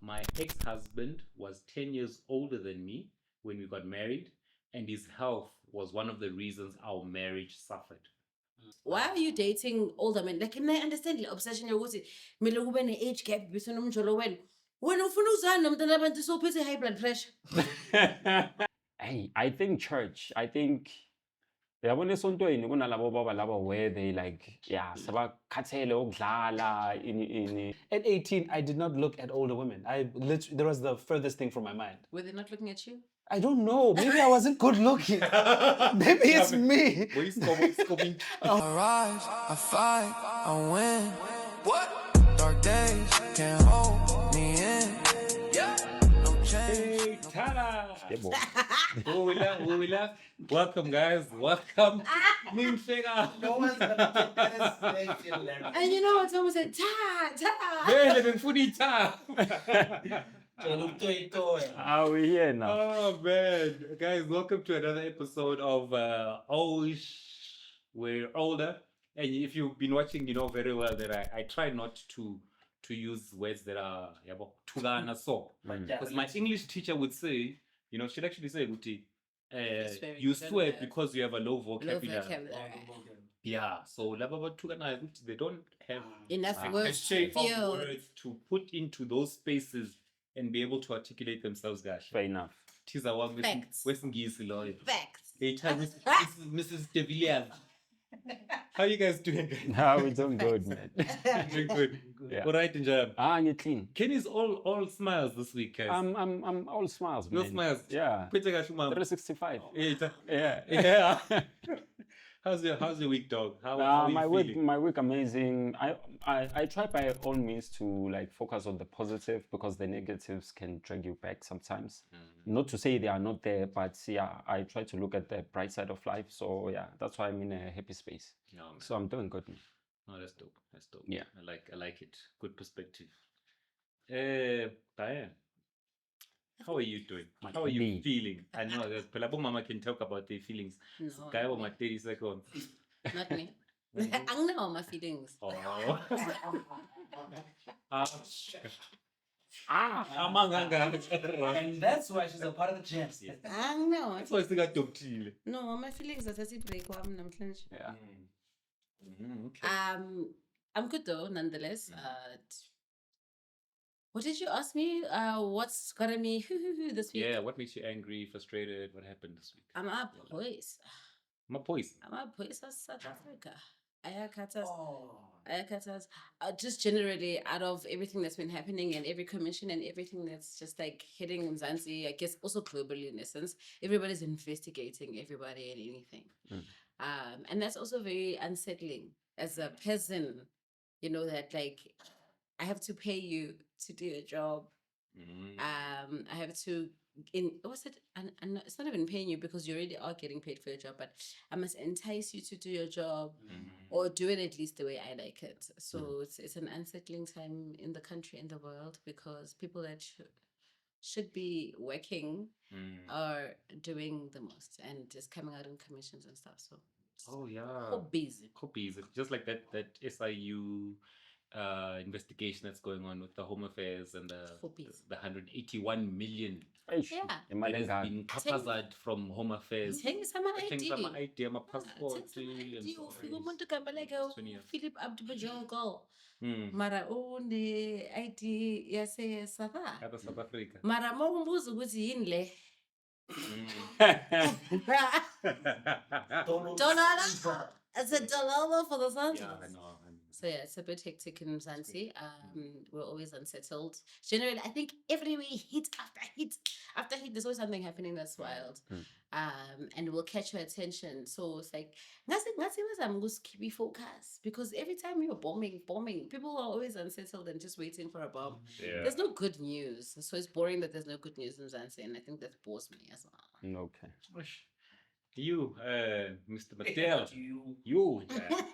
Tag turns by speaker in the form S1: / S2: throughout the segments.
S1: my ex-husband was 10 years older than me when we got married, and his health was one of the reasons our marriage suffered.
S2: Why are you dating older men? Like, can I understand the obsession yokuthi kumele kube ne-age gap between umjolo wena? Wena ufuna uzana nomntana abantu sowuphethe high blood pressure.
S3: Hey, I think church. I think yabona esontweni kunalabo baba laba where they like sabakhathele ukudlala ini.
S4: At 18, I did not look at older women. There was the furthest thing from my mind.
S2: Were they not looking at you?
S4: I don't know. Maybe I wasn't good looking. Maybe it's me.
S5: I rise, I fight, I win. What? Dark days can't hold me in. No change.
S1: Hey, ta-da!
S3: Yebo.
S1: Who we love? Welcome, guys. Welcome. Nimfika.
S4: No one's gonna get this.
S2: And you know what? Someone said, ta.
S1: Vele bengifuna ita.
S3: Are we here now?
S1: Oh man, guys, welcome to another episode of We're Older. And if you've been watching, you know very well that I try not to use words that are tugana so. Because my English teacher would say, you know, she'd actually say, Uti, you swear because you have a low vocabulary. Yeah, so tugana, they don't have
S2: Enough words to
S1: shape of
S2: feel.
S1: words to put into those spaces and be able to articulate themselves, guys.
S3: Fair enough.
S1: Tis our
S2: Facts.
S1: Wesingisi lawyer.
S2: Facts.
S1: Hey, Mrs. De Villiers. How you guys doing?
S3: Now we're doing good, man.
S1: Doing good.
S3: Yeah.
S1: All right, Njab.
S3: You're clean.
S1: Kenny's all smiles this week, guys.
S3: I'm all smiles,
S1: No
S3: man.
S1: smiles.
S3: Yeah.
S1: Pwete ka shuma.
S3: 365.
S1: Yeah.
S3: Yeah.
S1: How's your week, dog? How are you feeling?
S3: my week amazing. I try by all means to like focus on the positive because the negatives can drag you back sometimes. Not to say they are not there, but yeah, I try to look at the bright side of life. So yeah, that's why I'm in a happy space.
S1: No, man.
S3: So I'm doing good, man.
S1: No, that's dope. That's dope.
S3: Yeah.
S1: I like it. Good perspective. Diane, how are you doing? How are you
S3: Me.
S1: feeling? I know that Pelabo Mama can talk about their feelings.
S2: No,
S1: Guy over my 30 seconds.
S2: not me. I know my feelings.
S1: Oh.
S4: And that's why she's a part of the champs.
S2: I know.
S1: That's why I still got docile.
S2: No, my feelings are such break.
S3: Yeah.
S1: Okay.
S2: I'm good though, nonetheless. What did you ask me? What's gotten me this week?
S1: Yeah, what makes you angry, frustrated? What happened this week?
S2: I'm a police.
S1: My voice.
S2: I'm a police of South Africa. Ayakatas. Just generally, out of everything that's been happening and every commission and everything that's just like hitting Mzansi, I guess also globally in essence, everybody's investigating everybody and anything. And that's also very unsettling as a person, you know, that like I have to pay you to do a job. I have to and it's not even paying you because you already are getting paid for your job, but I must entice you to do your job or do it at least the way I like it. So it's an unsettling time in the country, in the world, because people that should be working are doing the most and just coming out in commissions and stuff. So
S1: Oh yeah.
S2: busy.
S1: Copies. Just like that SIU investigation that's going on with the Home Affairs and the 181 million
S2: Yeah.
S1: that has been haphazard from Home Affairs.
S2: Thengisa ama-ID.
S1: Some ID, my passport.
S2: Ufika umuntu gamba like Philip Abdubajoko.
S1: Mm.
S2: Mara une-ID yase South Africa.
S1: South Africa.
S2: Mara mawumbuza ukuthi yini le. Dollar. It's a dollar for the Santos.
S1: Yeah, I know.
S2: So yeah, it's a bit hectic in Mzansi. We're always unsettled. Generally, I think every way hit after hit, there's always something happening that's wild. And will catch your attention. So it's like I'm just keep focus because every time you're bombing, people are always unsettled and just waiting for a bomb.
S1: Yeah.
S2: There's no good news. So it's boring that there's no good news in Mzansi, and I think that bores me as well.
S3: Okay.
S1: You, Mr. Mattel. You.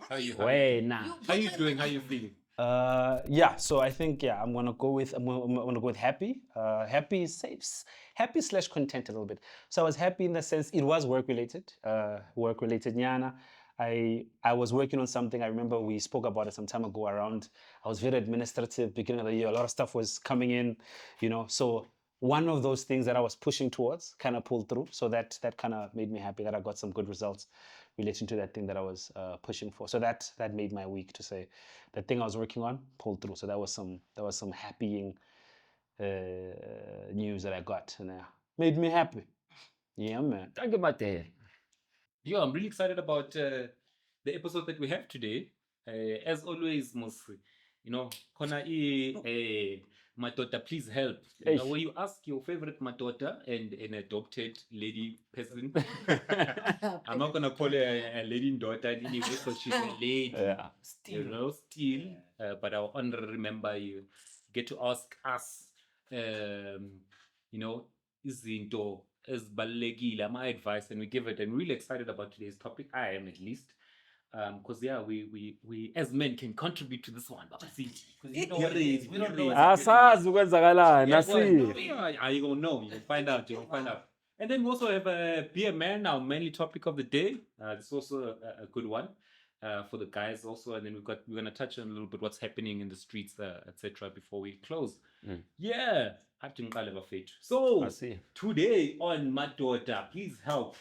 S1: How you?
S3: Wait, nah.
S1: How you doing? How you feeling?
S4: Yeah, so I think I'm gonna go with happy. Happy / content a little bit. So I was happy in the sense it was work related. Nyana. I was working on something. I remember we spoke about it some time ago around, I was very administrative beginning of the year. A lot of stuff was coming in, so one of those things that I was pushing towards kind of pulled through. So that kind of made me happy that I got some good results relating to that thing that I was pushing for. So that made my week, to say the thing I was working on pulled through. So that was some happying news that I got, and made me happy. Yeah, man.
S3: Thank you, Mate.
S1: Yeah, I'm really excited about the episode that we have today. As always, Kona Matota, please help. When you ask your favorite Matota and an adopted lady person, I'm not gonna call her a lady daughter anyway, because she's a lady.
S3: Yeah.
S1: Still. But I'll remember you get to ask us, izinto ezibalulekile, my advice, and we give it. And really excited about today's topic. I am, at least. Because we as men can contribute to this one. But see, because we don't know.
S3: Asazi ukwenzakalani, nasi.
S1: You gonna know. You'll find out. And then we also have Be a Man, our mainly topic of the day. This is also a good one for the guys also. And then we're gonna touch on a little bit what's happening in the streets, etc. before we close. Yeah. So
S3: I see.
S1: today on Madoda, please help.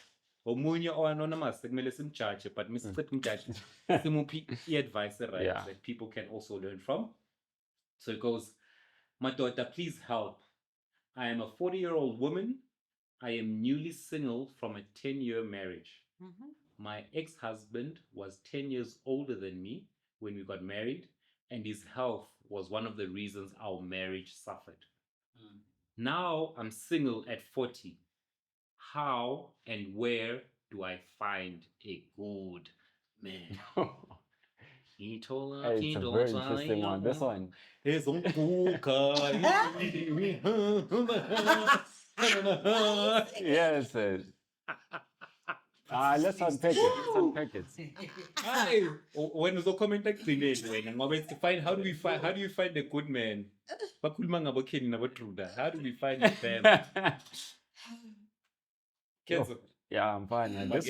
S1: Omunye anonymous kumele simjudge, but Mr. Mjudge simuphi advice, right,
S3: Yeah.
S1: that people can also learn from. So it goes, Madoda, please help. I am a 40-year-old woman. I am newly single from a 10-year marriage. My ex-husband was 10 years older than me when we got married, and his health was one of the reasons our marriage suffered. Now I'm single at 40. How and where do I find a good man? He told her,
S3: Hey, it's a very interesting one. This one.
S1: Yes.
S3: Let's unpack it.
S1: Hi. When was the comment like to find how do you find a good man? How do we find them?
S3: Yeah, I'm fine. Man. This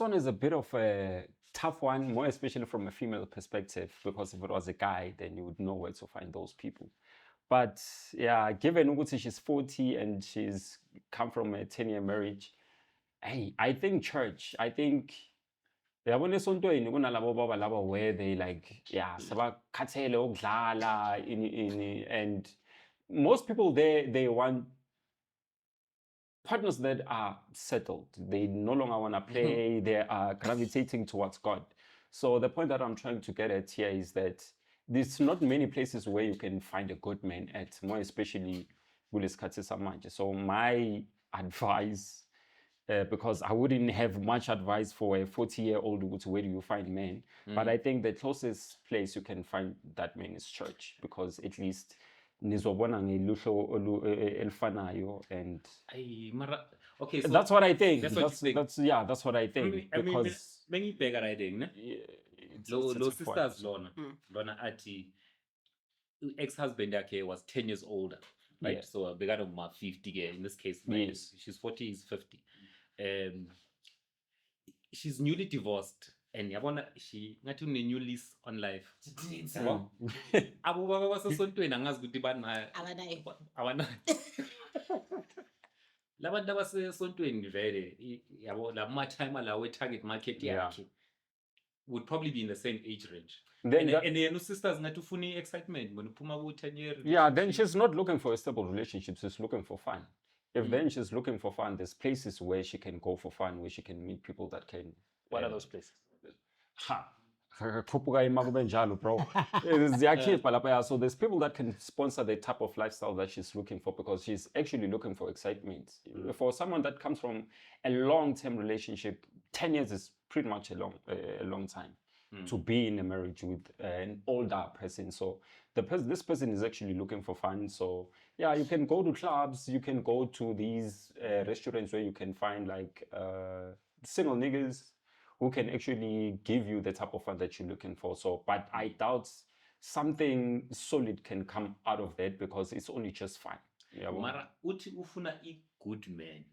S3: one is a bit of a tough one, more especially from a female perspective, because if it was a guy, then you would know where to find those people. But yeah, given Uguti, she's 40 and she's come from a 10-year marriage, I think church, where they like, sabakhathele ukudlala and most people they want partners that are settled. They no longer want to play. They are gravitating towards God. So the point that I'm trying to get at here is that there's not many places where you can find a good man at, more especially kulesikhathi samanje. So my advice, because I wouldn't have much advice for a 40-year-old to where do you find men, but I think the closest place you can find that man is church, because at least nizobona ngeluhlo elifanayo, and
S1: okay, so
S3: that's what I think.
S1: That's what you think.
S3: That's what I think. Because
S1: mengibheka right ne lo sisters lona athi ex-husband yakhe was 10 years older, right?
S3: Yeah.
S1: So bekade ma 50 ke in this case.
S3: Yes.
S1: She's 40, he's 50. She's newly divorced, and yabona she ngathi une new lease on life. Abo baba basesontweni angazi ukuthi banayo abanayo. Labantu abasesontweni vele yabo la time lawe target market yakhe would probably be in the same age range. And then sisters ngathi ufuna excitement when uphuma ku 10 years.
S3: Yeah, then she's not looking for a stable relationship, she's looking for fun. If then she's looking for fun, there's places where she can go for fun, where she can meet people that can.
S4: What are those places?
S3: Bro. So there's people that can sponsor the type of lifestyle that she's looking for, because she's actually looking for excitement. For someone that comes from a long-term relationship, 10 years is pretty much a long time to be in a marriage with an older person. So this person is actually looking for fun. So yeah, you can go to clubs, you can go to these restaurants where you can find like single niggas who can actually give you the type of fun that you're looking for. So, but I doubt something solid can come out of that, because it's only just fun.
S1: Mara uthi ufuna a good man.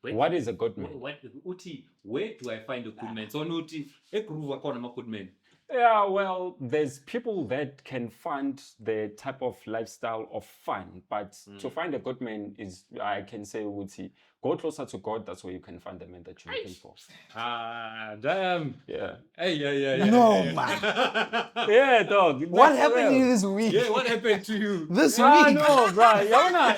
S3: What is a good man?
S1: Uti, where do I find a good man? So Uti, eGroove akona ma good man.
S3: Yeah, well, there's people that can fund the type of lifestyle of fun, but to find a good man is, I can say, Uti, go closer to God. That's where you can find the man that you're looking for.
S1: Ah, damn.
S3: Yeah.
S1: Hey, yeah.
S4: No,
S1: yeah.
S4: man.
S3: Yeah, dog.
S4: What
S3: that's
S4: happened to
S3: real.
S4: you this week?
S1: Yeah, what happened to you?
S4: This
S3: Ah,
S4: week?
S3: no, bro.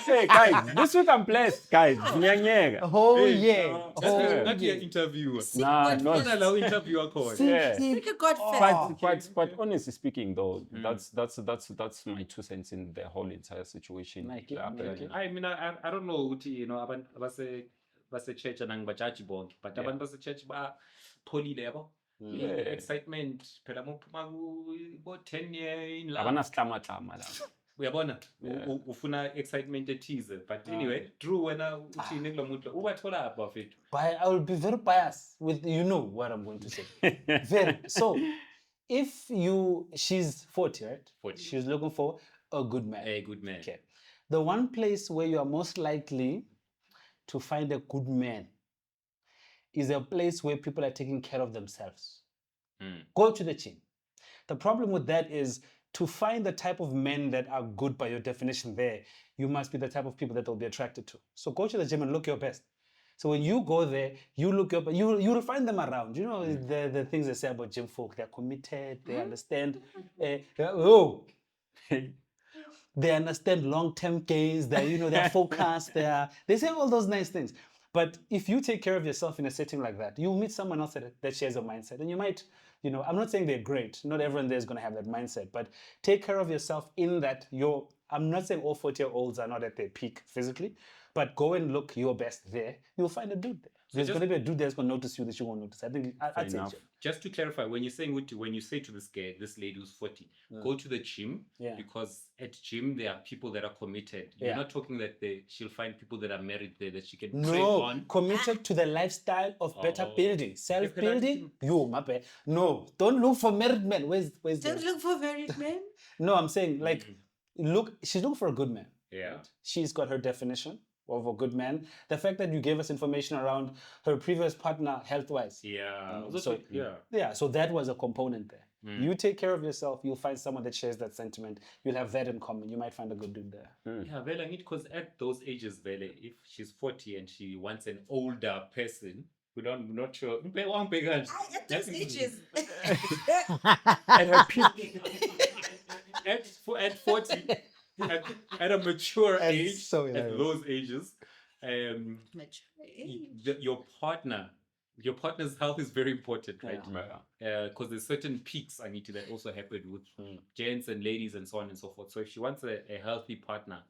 S3: Hey, guys, this week I'm blessed, guys. Nyanyega.
S4: Oh,
S1: Hey,
S4: yeah.
S1: That's not
S4: yeah.
S1: your interviewer.
S3: Nah,
S2: God
S3: not.
S2: first.
S1: Not allow interviewer call.
S3: Yeah.
S2: Seek a God first.
S3: But honestly speaking, though, that's my 2 cents in the whole entire situation.
S4: Nike,
S3: happening.
S1: I mean, I don't know ukuthi, you know, abantu base church nangibajaji bonke, but abantu base church bapholile yabo.
S3: Yeah.
S1: Excitement phela mophuma ku 10 year in love.
S3: Abanasihlamahlama la.
S1: Uyabona?
S3: Yeah.
S1: Ufuna excitement ethize. But anyway, Drew wena uthini kulo muntu ubathola bafethu.
S4: I will be very biased with, you know what I'm going to say. Very. So, if she's 40, right?
S1: 40.
S4: She's looking for a good man.
S1: A good man.
S4: Okay. The one place where you are most likely to find a good man is a place where people are taking care of themselves. Go to the gym. The problem with that is to find the type of men that are good by your definition there, you must be the type of people that they'll be attracted to. So go to the gym and look your best. So when you go there, you look your best, you'll find them around. You know, the things they say about gym folk, they're committed, they understand. They understand long-term gains, they're focused, they say all those nice things. But if you take care of yourself in a setting like that, you'll meet someone else that shares a mindset. And you might, I'm not saying they're great. Not everyone there is going to have that mindset. But take care of yourself in that I'm not saying all 40-year-olds are not at their peak physically, but go and look your best there. You'll find a dude there. There's going to be a dude that's going to notice you that you won't notice. I think I'd say
S3: enough.
S1: Just to clarify, when you say to this guy, this lady who's 40, go to the gym, because at gym there are people that are committed. You're not talking that she'll find people that are married there that she can trade on.
S4: Committed to the lifestyle of better building, self-building. My bad. No, don't look for married men. Where's
S2: Don't look for married men.
S4: No, I'm saying she's looking for a good man.
S1: Yeah.
S4: Right? She's got her definition of a good man. The fact that you gave us information around her previous partner health-wise.
S1: Yeah.
S4: So that was a component there. You take care of yourself, you'll find someone that shares that sentiment. You'll have that in common. You might find a good dude there.
S1: Yeah, Vela, because at those ages, Vela, if she's 40 and she wants an older person, I'm not sure.
S2: At those ages.
S1: At her peak. at 40, at a mature age,
S4: so
S1: at those ages, your partner's health is very important, right? Because there's certain peaks I need to that also happen with gents and ladies and so on and so forth. So if she wants a healthy partner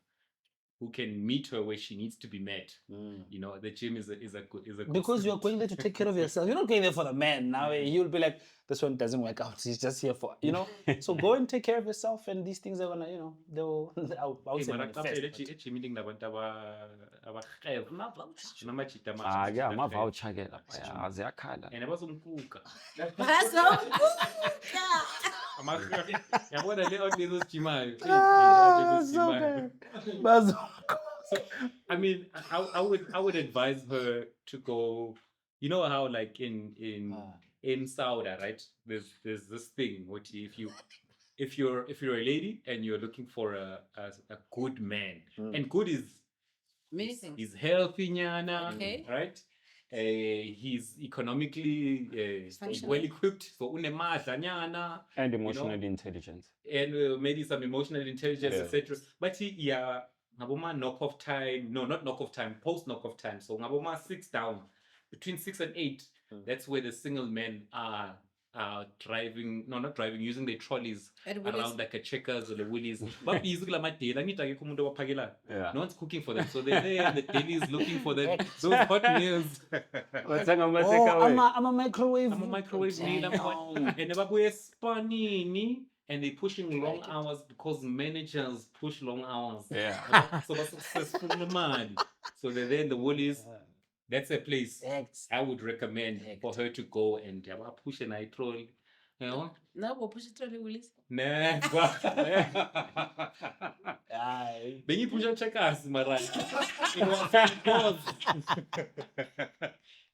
S1: who can meet her where she needs to be met, the gym is a good
S4: because you're going there to take care of yourself. You're not going there for the man. Now you'll be like, this one doesn't work out. He's just here for, So go and take care of yourself, and these things are gonna, they'll. I would say manifest.
S3: Amavoucher ke lapha ziyakhala.
S1: And abazomkuka. Yabona le audience jimayo. So I mean, I would advise her to go. You know how like in Saudi, right? There's this thing which if you're a lady and you're looking for a good man, and good is
S2: many things.
S1: He's healthy, nyana,
S2: Okay.
S1: right? He's economically well equipped, so unemadla nyana,
S3: And emotionally intelligent.
S1: and maybe some emotional intelligence, etc. But ngaboma knock off time, no, not knock off time, post knock off time. So ngaboma 6 down, between 6 and 8, that's where the single men are driving, no, not driving, using their trolleys around like a Checkers or the Woolies. But no one's cooking for them, so they're there and the daily is looking for them. Those hot meals.
S4: I'm a microwave.
S1: I'm a microwave meal. And they're pushing long hours because managers push long hours.
S3: Yeah.
S1: So that's successful man. So they're there in the Woolies. That's a place I would recommend for her to go and push an eye troll. You know?
S2: No, we'll push it through the Willis.
S1: Nah. Bengiphusha checkers, mara.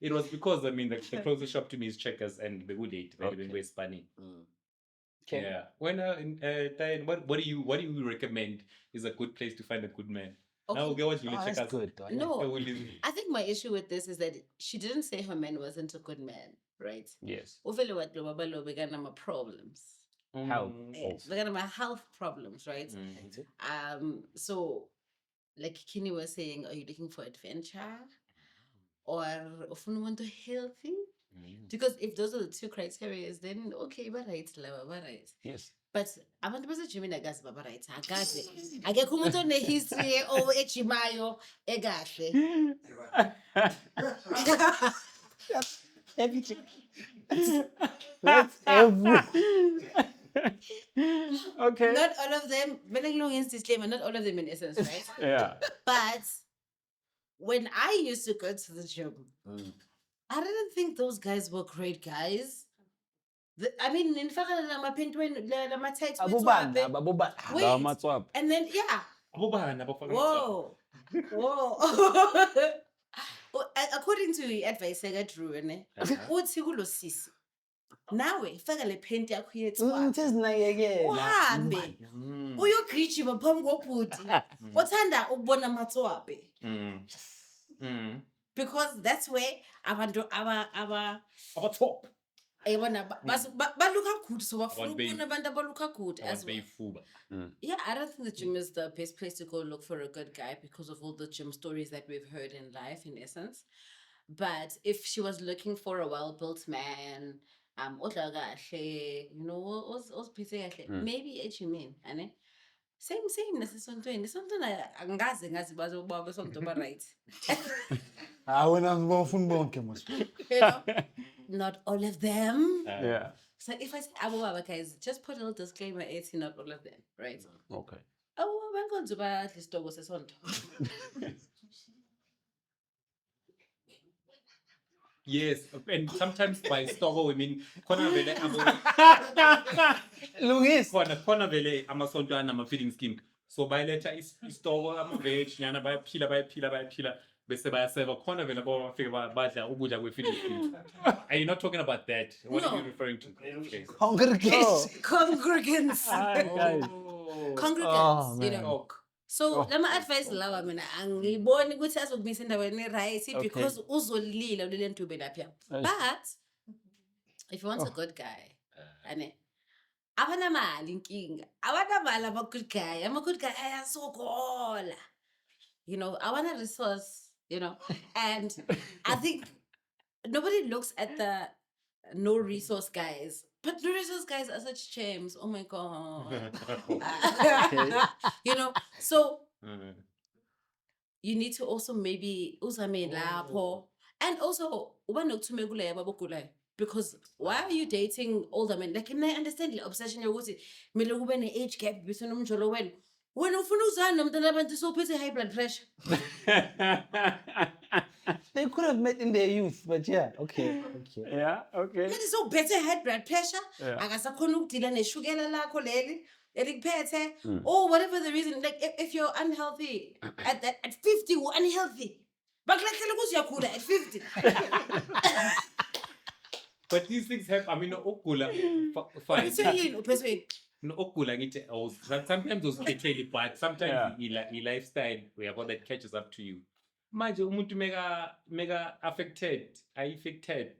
S1: It was because I mean the closest shop to me is Checkers and the Wood Eight when we're spanning.
S4: Okay.
S1: Yeah. When Diane, what do you recommend is a good place to find a good man?
S2: Okay.
S1: Now go watch
S4: Oh, that's
S1: Checkers.
S4: good. Though.
S2: No, I think my issue with this is that she didn't say her man wasn't a good man, right?
S3: Yes.
S2: Uvele what Lobabalo began my problems.
S3: Health.
S2: Began my health problems, right? So like Kenny was saying, are you looking for adventure? Or if you want to healthy? Because if those are the two criteria, then okay, but right, right.
S3: Yes.
S2: But abantu basejimini akazi baba right akaze akekho umuntu onehistory or ejimayo ekahle.
S4: Everything. That's every.
S3: Okay.
S2: Not all of them, very long disclaimer, not all of them in essence, right?
S3: Yeah.
S2: But when I used to go to the gym, I didn't think those guys were great guys. I mean, in fact, my tights
S4: Abubana.
S2: and then yeah. Whoa. According to the advice I got Drew, uthi kulo sisi nawe faka le paint yakho yethu uhambe uyogijima phambi kobhuti othanda ukubona amatswabe because that's where abantu aba
S1: top.
S2: baluka good so bafuna ukubona abantu abaluka good as well. Yeah, I don't think the gym is the best place to go look for a good guy because of all the gym stories that we've heard in life, in essence. But if she was looking for a well-built man, you know, maybe a gym in, same. Nesisonto angazi bazoba besonto ba right. You know, not all of them.
S3: Yeah.
S2: So if I say Abu guys, just put a little disclaimer, it's not all of them, right?
S3: Okay.
S2: Oh, I'm going to buy at least Stoko Sesonto.
S1: Yes, and sometimes by Stoko, I mean, kona vele
S4: Luis.
S1: kona vele amasonto ana feeding scheme. So by letter is Stoko veg, nyana by pila. Bese bayaseva khona vele bafike badla ukudla kwe-feeding scheme. Are you not talking about that? What are you referring to? Okay.
S4: Congregants.
S2: Congregants.
S3: Guys.
S2: Congregants, you
S4: man.
S2: know. So lama advice lawa mina angiboni ukuthi azokubisa endaweni right because uzolila ulile ntube lapha. But if you want a good guy, ane abanamali inkinga. Abanamali ama good guy. I'm a good guy ayasokola. You know, I want a resource, you know. And I think nobody looks at the no resource guys. But no resource guys are such gems. Oh my God. You know, so you need to also maybe and also because why are you dating older men? Like, I understand the obsession you're with an age gap between them. When you so busy high blood pressure.
S4: They could have met in their youth, but yeah, okay.
S3: Yeah, okay.
S2: It is so better high blood pressure.
S3: Yeah.
S2: Or whatever the reason. Like if you're unhealthy at 50, you're unhealthy. But like at 50.
S1: But these things happen. I mean, okula fine. No, okula ngithi sometimes those keteli, but sometimes the lifestyle where that catches up to you. Manje umuntu mega affected, affected.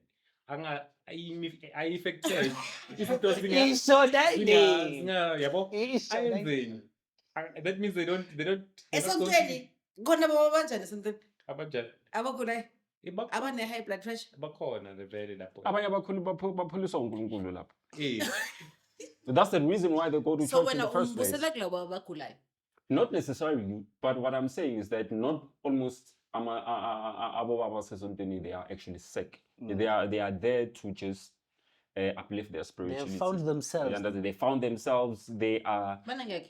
S1: That means they don't.
S2: Something. Abane high blood pressure.
S3: Abanye baphuliswa uNkulunkulu lapho. That's the reason why they go to church in the first place. Not necessarily, but what I'm saying is that not almost they are actually sick. They are there to just uplift their
S4: They
S3: spirituality.
S4: have found
S3: You
S4: themselves.
S3: understand? They found themselves. They are
S2: Manangeke.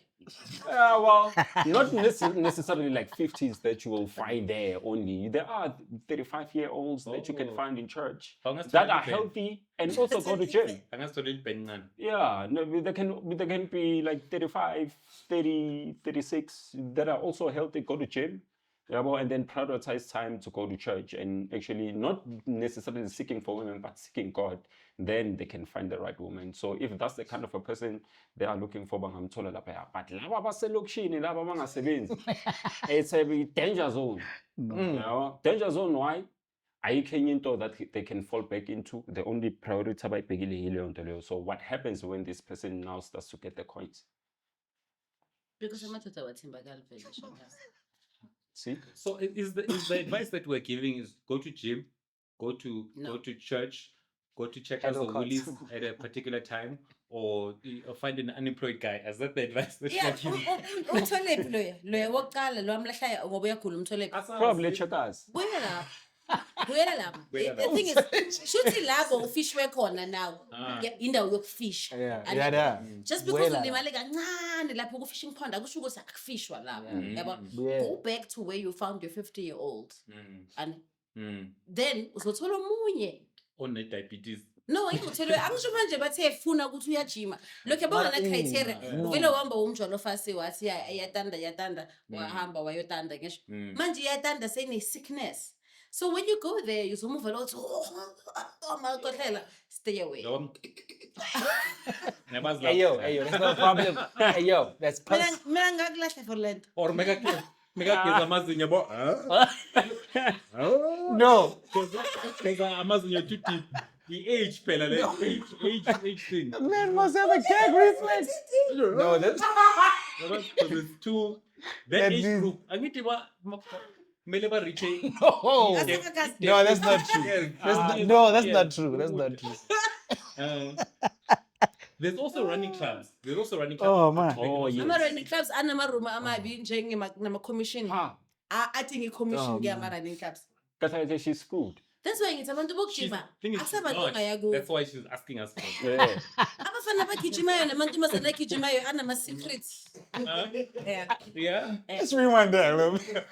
S3: well, not necessarily like 50s that you will find there only. There are 35-year-olds that you can
S1: Oh.
S3: find in church
S1: Angazi
S3: that are
S1: totally
S3: healthy and also go to gym.
S1: Angasitholela ibhenqane.
S3: Yeah, no, they can be like 35, 30, 36 that are also healthy, go to gym. Yeah, well, and then prioritize time to go to church and actually not necessarily seeking for women, but seeking God. Then they can find the right woman. So if that's the kind of a person they are looking for, bangamthola lapha. But laba baselokishini, laba bangasebenzi, it's a danger zone. You know? Danger zone, why? Ayikho enye into that they can fall back into. The only priority abayibhekile yileyo nto leyo. So what happens when this person now starts to get the coins?
S2: Because amadoda awathembakali vele shaka.
S3: See?
S1: So is the advice that we're giving is go to gym, go to church, go to check out the
S4: Advocates.
S1: woolies at a particular time, or find an unemployed guy. Is that the advice that
S2: Yeah,
S1: you're giving?
S2: umtholephi loya wokuqala lo amlahlaya ngoba uyagula umtholephi.
S3: Probably checkers.
S2: Buyela lapho. Buyela lapho.
S1: Buyela
S2: The thing is, shuthi labo ufishwe khona now. Indawo yokufisha.
S4: Yeah,
S2: And
S4: yeah.
S2: just because
S4: Buyela
S2: ulimale kancane lapho ku-fishing pond akusho ukuthi akufishwa lapho. Yabo.
S4: Yeah.
S2: Go back to where you found your 50-year-old. And
S1: Mm.
S2: then uzothola omunye.
S1: On diabetes.
S2: No, ngikuthelwe angisho manje bathe funa ukuthi uyajima. Lokho yabona na criteria. Uvele uhamba umjolo fasi wathi yatanda wahamba wayotanda ngisho. Manje yatanda sene sickness. So when you go there you move a lot. Oh my god, stay away.
S4: Hey yo, that's not a problem. Hey yo, that's
S2: Mina ngakulahle for lento.
S1: Or mega amazinyo yabo.
S4: No.
S1: Mega amazinyo too deep. The age phela le age thing.
S4: Man must have a gag reflex. No, that's
S1: Because it's too that
S4: That
S1: age
S4: means-
S1: group. Angithi mele ba reach.
S4: no. No, that's not true. That's not true. That's not true.
S1: There's also running clubs.
S4: Oh, man.
S3: Oh, yes.
S2: Ama-running clubs anamaruma amabi njengama-commission. Athi ngi-commission ke-ama-running clubs.
S3: Because she's screwed.
S2: That's why ngithi abantu bokujima akusabantu ongaya kubo.
S1: That's why she's asking us for.
S3: Yeah.
S2: Abafana abagijimayo namantombazane agijimayo anama-secrets. Yeah.
S1: Yeah.
S4: Let's rewind that a little bit.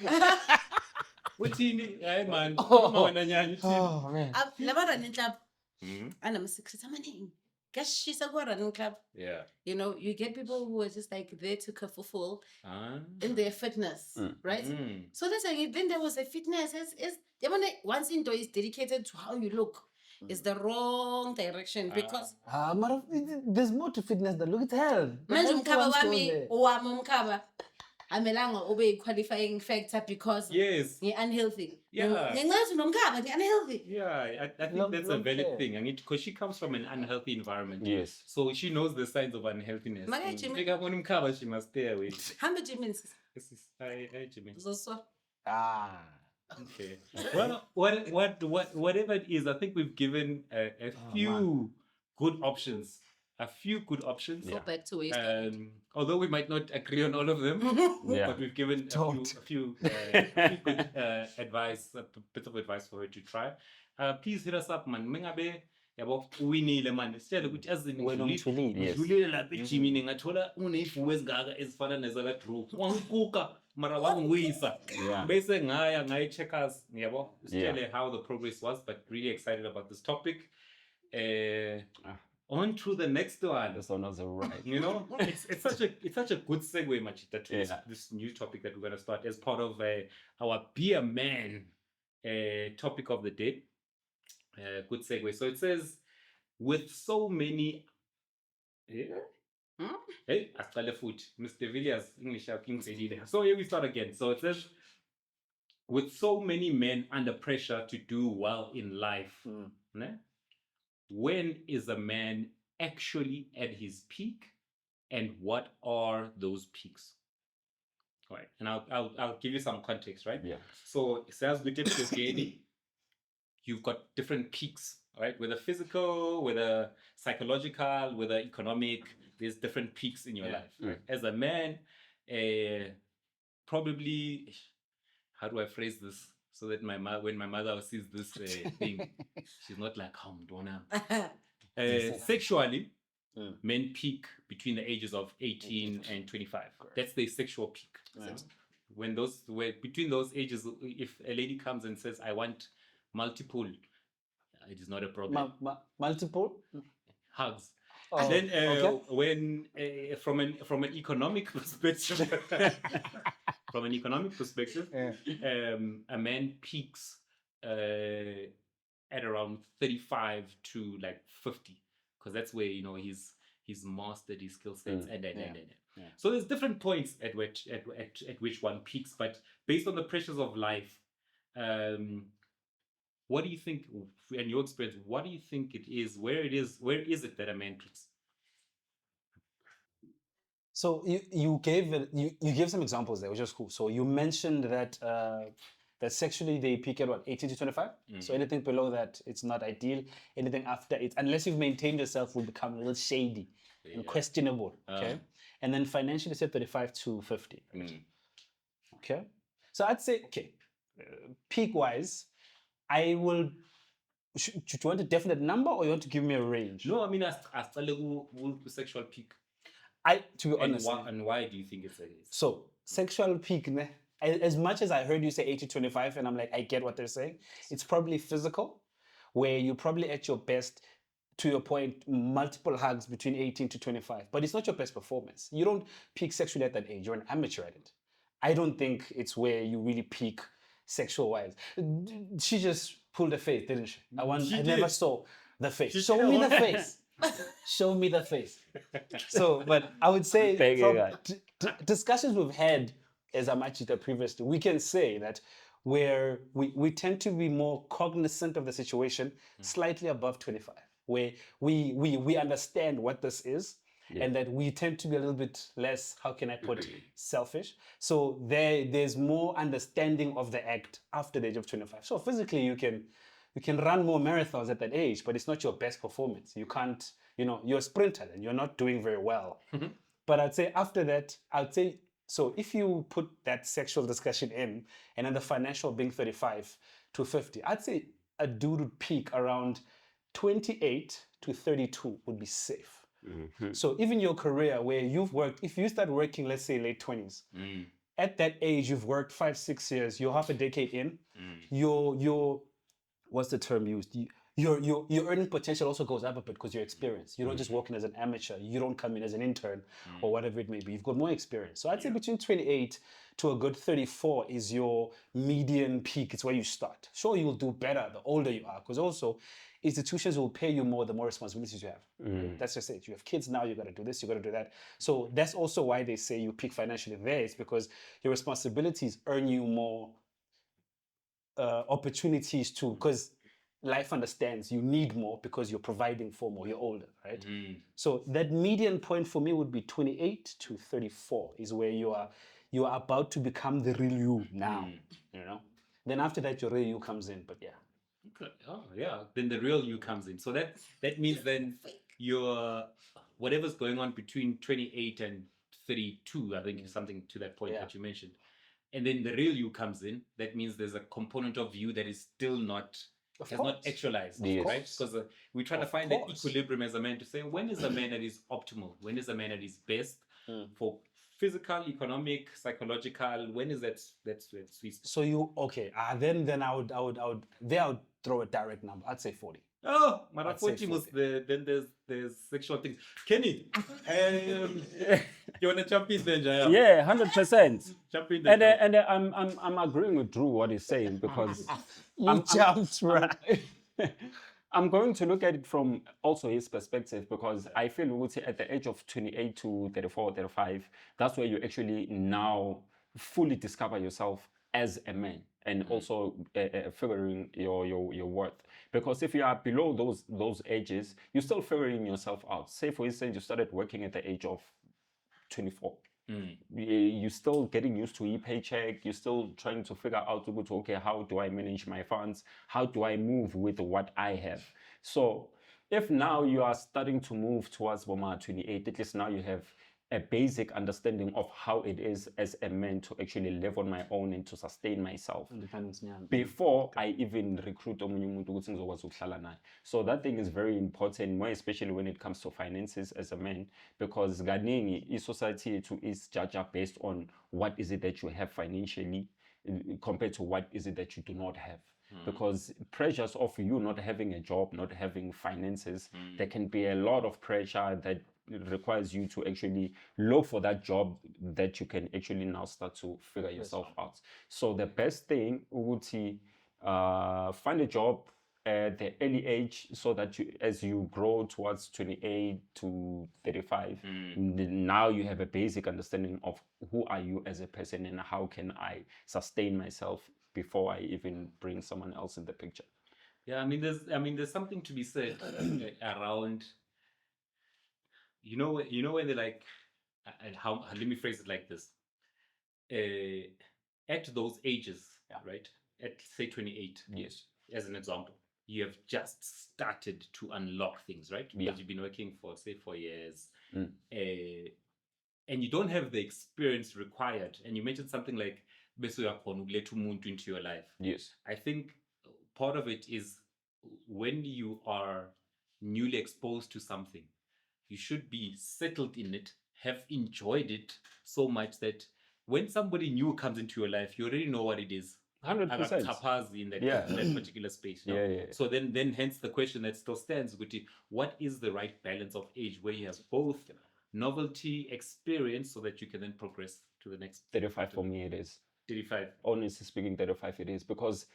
S1: Uthini? Hayi man. Wena nyanya uthini?
S4: Oh man.
S2: Lama-running club anama-secrets amaningi. Kuyashisa kwa-running club.
S1: Yeah.
S2: You know, you get people who are just like there to kerfuffle
S1: Ah.
S2: in their fitness, right? So that's like then there was a fitness. Once into is dedicated to how you look, is the wrong direction because
S4: There's more to fitness than look at health.
S2: manje umkhaba wami umkhaba amelanga ube qualifying factor because
S1: Yes.
S2: unhealthy.
S1: Yeah.
S2: Ngenxa nomkhaba unhealthy.
S1: Yeah, I think
S4: Long-
S1: that's a
S4: long
S1: valid
S4: care.
S1: thing. I mean, because she comes from an unhealthy environment.
S3: Yes.
S1: So she knows the signs of unhealthiness.
S2: Maka Jimmy.
S1: Pick up on him cover, she must stay away.
S2: Hambe Jimmins.
S1: Hi, Jimmy.
S2: Zoswa.
S1: Okay. Well, whatever it is, I think we've given a few good options.
S2: Go back to where you started.
S1: Although we might not agree on all of them,
S3: Yeah.
S1: but we've given a few good advice, bits of advice for her to try. Please hit us up, man. Mengabe yabo uwinile man. Sitshele ukuthi azini
S4: Wena ungithulile.
S3: Yes.
S1: ngidlulile lapha ejimini ngathola uneyifuwe ezingaka ezifana nezaka Drew. Wangikuka mara wangwisa.
S3: Yeah.
S1: Bese ngayi checkers yabo. Sitshele how the progress was, but really excited about this topic. On to the next one.
S3: This one was a right.
S1: You know, it's such a good segue, Machita, to this new topic that we're gonna start as part of our Be a Man topic of the day. Good segue. So it says, with so many. Hey, Astale foot, Mr. Villiers, English King Sedida. So here we start again. So it says, with so many men under pressure to do well in life, ne? When is a man actually at his peak, and what are those peaks? All right, and I'll give you some context, right?
S3: Yeah.
S1: So it says with you've got different peaks, right? Whether physical, whether psychological, whether economic, there's different peaks in your life. Right? As a man, probably, how do I phrase this? So that when my mother sees this thing, she's not like, "Oh, Mdona." Sexually, men peak between the ages of 18 and 25. That's their sexual peak. When between those ages, if a lady comes and says, I want multiple, it is not a problem.
S4: Multiple
S1: Hugs.
S4: Oh,
S1: And then
S4: okay.
S1: when from an economic perspective, from an economic perspective, a man peaks at around 35 to like 50, because that's where he's mastered his skill sets and. So there's different points at which one peaks, but based on the pressures of life, what do you think, in your experience, what do you think it is? Where is it that a man peaks?
S4: So you gave some examples there, which is cool. So you mentioned that that sexually they peak at what, 18 to 25? So anything below that, it's not ideal. Anything after it, unless you've maintained yourself, will become a little shady and questionable. Okay. And then financially, say 35 to 50. Okay. So I'd say, okay, peak wise, I will. Do you want a definite number, or you want to give me a range?
S1: No, I mean, as sexual peak.
S4: To be honest,
S1: and why do you think it's
S4: so sexual peak? As much as I heard you say 80-25, and I'm like, I get what they're saying. It's probably physical, where you're probably at your best. To your point, multiple hugs between 18 to 25, but it's not your best performance. You don't peak sexually at that age. You're an amateur at it. I don't think it's where you really peak sexual wise. She just pulled a face, didn't she? I never saw the face. Show me the face. Show me the face. So, but I would say from discussions we've had as Amachita previously, we can say that where we tend to be more cognizant of the situation, slightly above 25, where we understand what this is. And that we tend to be a little bit less, how can I put, selfish. So there's more understanding of the act after the age of 25. So physically you can run more marathons at that age, but it's not your best performance. You can't, you're a sprinter and you're not doing very well. But I'd say after that, so if you put that sexual discussion in, and then the financial being 35 to 50, I'd say a dude would peak around 28 to 32 would be safe. So even your career where you've worked, if you start working, let's say late 20s, at that age, you've worked 5-6 years, you're half a decade in, your what's the term used? Your earning potential also goes up a bit because you're experienced. You're not just working as an amateur. You don't come in as an intern or whatever it may be. You've got more experience. So I'd say between 28 to a good 34 is your median peak. It's where you start. Sure, you'll do better the older you are, because also institutions will pay you more the more responsibilities you have. That's just it. You have kids now, you got to do this, you got to do that. So that's also why they say you peak financially there. It's because your responsibilities earn you more opportunities to, because life understands you need more because you're providing for more, you're older, right? So that median point for me would be 28 to 34 is where you are about to become the real you now, Then after that, your real you comes in, but yeah.
S1: Okay. Oh, yeah. Then the real you comes in. So that means then your whatever's going on between 28 and 32, I think something to that point that you mentioned. And then the real you comes in. That means there's a component of you that is still not actualized, right? Because we try to find that equilibrium as a man to say, when is a man at his optimal? When is a man at his best for physical, economic, psychological? When is that sweet spot?
S4: So then I would throw a direct number. I'd say 40.
S1: Oh, Mara 40 was then there's sexual things. Kenny, you wanna jump in then, Jaya?
S3: Yeah, 100%.
S1: Jump in then.
S3: And I'm agreeing with Drew what he's saying, because
S4: jumped right.
S3: I'm going to look at it from also his perspective, because I feel we would say at the age of 28 to 34, 35, that's where you actually now fully discover yourself as a man, and also figuring your worth. Because if you are below those ages, you're still figuring yourself out. Say for instance, you started working at the age of 24. You're still getting used to e-paycheck. You're still trying to figure out, okay, how do I manage my funds? How do I move with what I have? So if now you are starting to move towards Boma 28, at least now you have a basic understanding of how it is as a man to actually live on my own and to sustain myself
S4: Independence, yeah.
S3: before I even recruit omunye umuntu ukuthi ngizokwazi ukuhlala naye. So that thing is very important, more especially when it comes to finances as a man, because kaningi i-society yethu is judged based on what is it that you have financially compared to what is it that you do not have. Because pressures of you not having a job, not having finances, there can be a lot of pressure that requires you to actually look for that job that you can actually now start to figure yourself out. So the best thing would be find a job at the early age, so that you, as you grow towards 28 to 35, now you have a basic understanding of who are you as a person and how can I sustain myself before I even bring someone else in the picture.
S1: Yeah, I mean, there's something to be said around. You know when they're like, and how? Let me phrase it like this. At those ages, right? At say 28,
S3: Yes.
S1: as an example, you have just started to unlock things, right? Because you've been working for say 4 years, and you don't have the experience required. And you mentioned something like, "Beso yakhona ukuletha umuntu into your life."
S3: Yes.
S1: I think part of it is when you are newly exposed to something, you should be settled in it, have enjoyed it so much that when somebody new comes into your life, you already know what it is.
S3: 100%.
S1: Akapazi in that,
S3: Yeah.
S1: in that particular space. You know?
S3: Yeah.
S1: So then hence the question that still stands, Guti, what is the right balance of age where you have both novelty, experience, so that you can then progress to the next
S3: 35 for me it is.
S1: 35.
S3: Honestly speaking, 35 it is, because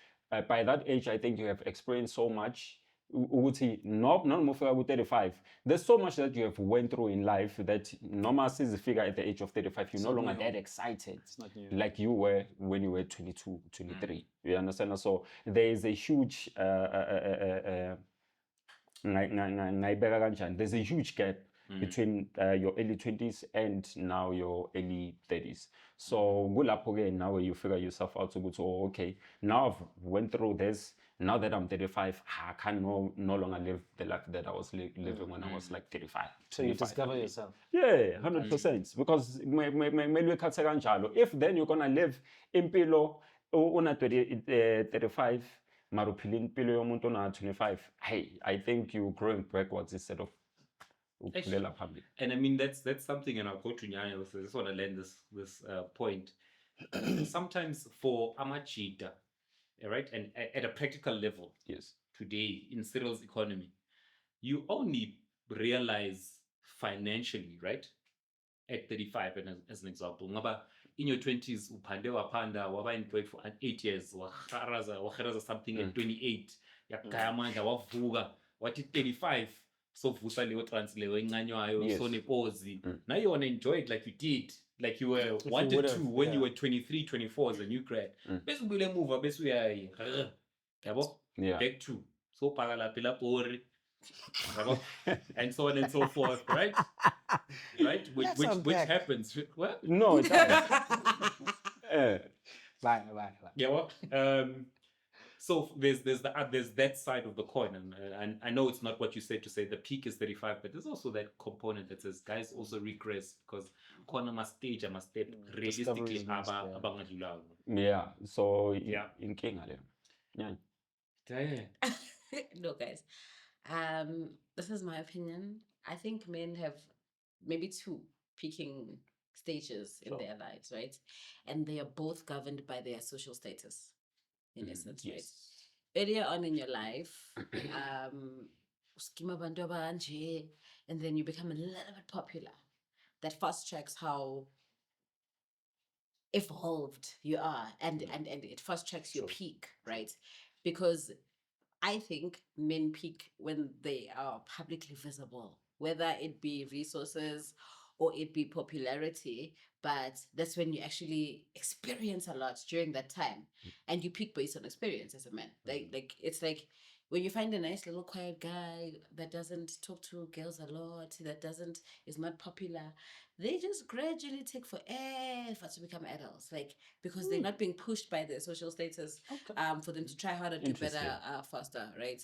S3: by that age I think you have experienced so much. Not mufika with 35. There's so much that you have went through in life that normal says figure at the age of 35, you're no longer that excited like you were when you were 22, 23. You understand? So there is a huge there's a huge gap between your early 20s and now your early 30s. So now you figure yourself out to go to, oh, okay, now I've went through this. Now that I'm 35, I can no longer live the life that I was living when I was like 35.
S4: So you discover yourself.
S3: Yeah, 100%. Because if then you're gonna live impilo una 35, maruphila impilo yomuntu ona 25, hey, I think you're growing backwards instead of ukhulela phambili.
S1: And I mean that's something, and I'll go to Nyanya with this. I just want to land this point. Sometimes for amachita, right, and at a practical level,
S3: Yes,
S1: today in Cyril's economy, you only realize financially, right, at 35, and as an example. Ngaba in your 20s, upande wapanda, waba employed for 8 years, waharaza something at 28, yakaya manja, wavuga, what is 35? So vusa leo translewe incanywayo, so nepozi. Now you want to enjoy it like you did, like you were wanted to when you were 23, 24 as a new grad. Bese ubile move, bese uya yabo, back to so pagala pila pori, and so on and so forth, right? Right? Which happens. What?
S3: no, it doesn't.
S4: Bye.
S1: Yeah, well, so there's that side of the coin, and I know it's not what you said to say the peak is 35, but there's also that component that says guys also regress because corner must stage, I must step realistically abangadlulayo.
S3: Yeah, so in Kenya,
S2: No, guys. This is my opinion. I think men have maybe two peaking stages in their lives, right? And they are both governed by their social status, in essence, right? Earlier on in your life, and then you become a little bit popular. That fast tracks how evolved you are, and it fast tracks your peak, right? Because I think men peak when they are publicly visible, whether it be resources or it be popularity, but that's when you actually experience a lot during that time. And you peak based on experience as a man. Like it's like when you find a nice little quiet guy that doesn't talk to girls a lot, is not popular, they just gradually take forever to become adults, like because they're not being pushed by their social status for them to try harder, do better, faster, right?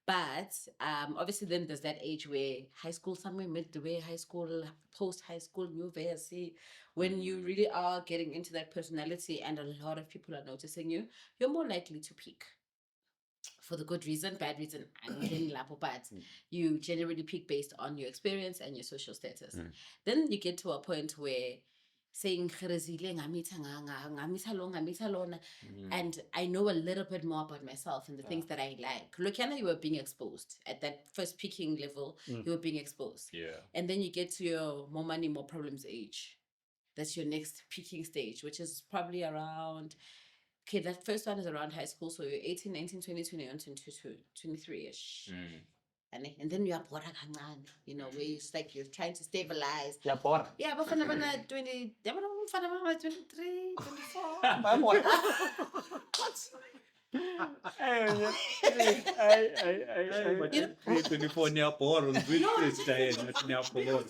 S2: But obviously, then there's that age where high school, somewhere midway, high school, post high school, university, when you really are getting into that personality and a lot of people are noticing you, you're more likely to peak. For the good reason, bad reason, and then lapo, but you generally peak based on your experience and your social status. Then you get to a point where saying and I know a little bit more about myself and the things that I like. Lokiana, you were being exposed at that first peaking level. You were being exposed, and then you get to your more money, more problems age. That's your next peaking stage, which is probably around. Okay, that first one is around high school, so you're 18, 19, 20, 21, 22, 23-ish. And then you are bored, where it's like you're trying to stabilize.
S4: Yeah, por.
S2: Yeah, but for 20, 23, 24.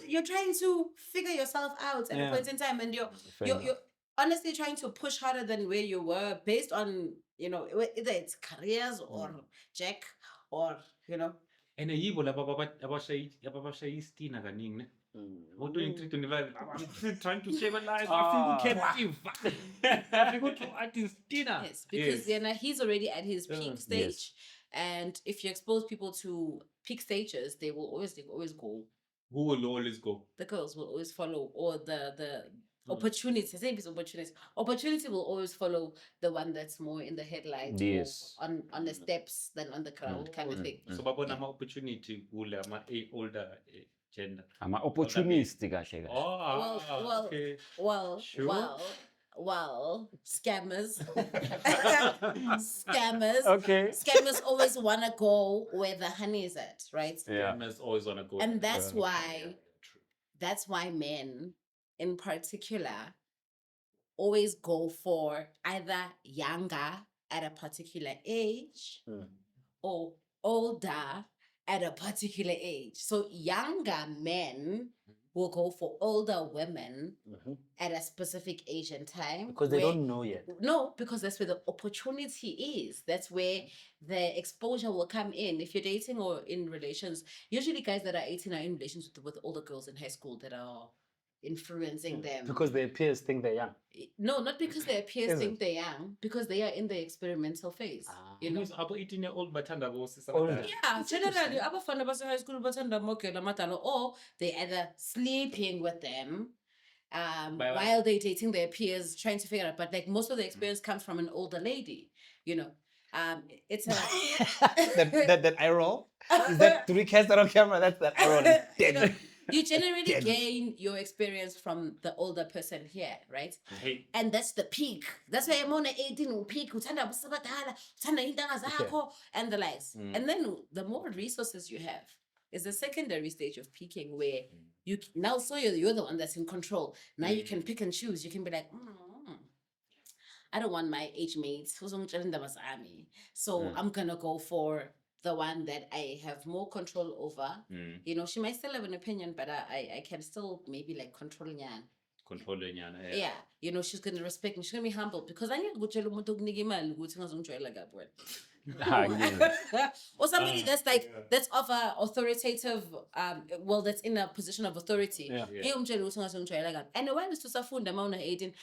S2: You're trying to figure yourself out at a point in time, and you're honestly trying to push harder than where you were based on either it's careers or Jack or
S1: and yibo laba abashayistina kaningi ne. About 23, 25, I'm trying to shave a life. I feel captive. I feel to artist dinner.
S2: Yes, because he's already at his peak stage, and if you expose people to peak stages, they will always go.
S1: Who will always go?
S2: The girls will always follow, or the opportunity. Same piece of opportunity. Opportunity will always follow the one that's more in the headlight,
S3: Yes.
S2: on the steps than on the crowd kind of thing.
S1: So babona ama opportunity kule ama older gender.
S3: I'm an opportunist, kahle.
S1: Okay.
S2: Well,
S1: Sure.
S2: scammers. Scammers.
S3: Okay.
S2: Scammers always want to go where the honey is at, right?
S3: Yeah.
S1: Scammers always want to go.
S2: And that's why men in particular always go for either younger at a particular age or older at a particular age. So younger men will go for older women at a specific age and time.
S4: Because they don't know yet.
S2: No, because that's where the opportunity is. That's where the exposure will come in. If you're dating or in relations, usually guys that are 18 are in relations with older girls in high school that are influencing them.
S4: Because their peers think they're young.
S2: No, not because their peers think they're young, because they are in the experimental phase.
S1: About 18-year-old bathanda
S2: Yeah, generally, abafana base high school bathanda mogela matalo, or they either sleeping with them while they're dating their peers, trying to figure out. But like most of the experience comes from an older lady, It's a
S4: that eye roll. Is that to recast that on camera? That's that eye roll. Dead.
S2: You generally gain your experience from the older person here, right? And that's the peak. That's why I'm on 18 peak. And the likes. And then the more resources you have is the secondary stage of peaking, where you now you're the one that's in control. Now you can pick and choose. You can be like, I don't want my age mates who's on army. So I'm gonna go for the one that I have more control over. She might still have an opinion, but I can still maybe like control Nyan. Yeah. She's gonna respect me. She's gonna be humble because I need to go or somebody that's like that's of a authoritative that's in a position of authority. And while it's to safunda mauna 18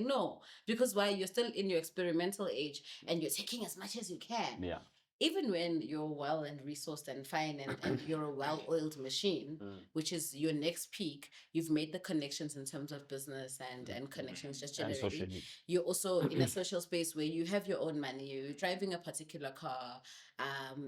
S2: no, because why? You're still in your experimental age and you're taking as much as you can. Even when you're well and resourced and fine and you're a well-oiled machine, which is your next peak, you've made the connections in terms of business and connections just generally. You're also in a social space where you have your own money, you're driving a particular car,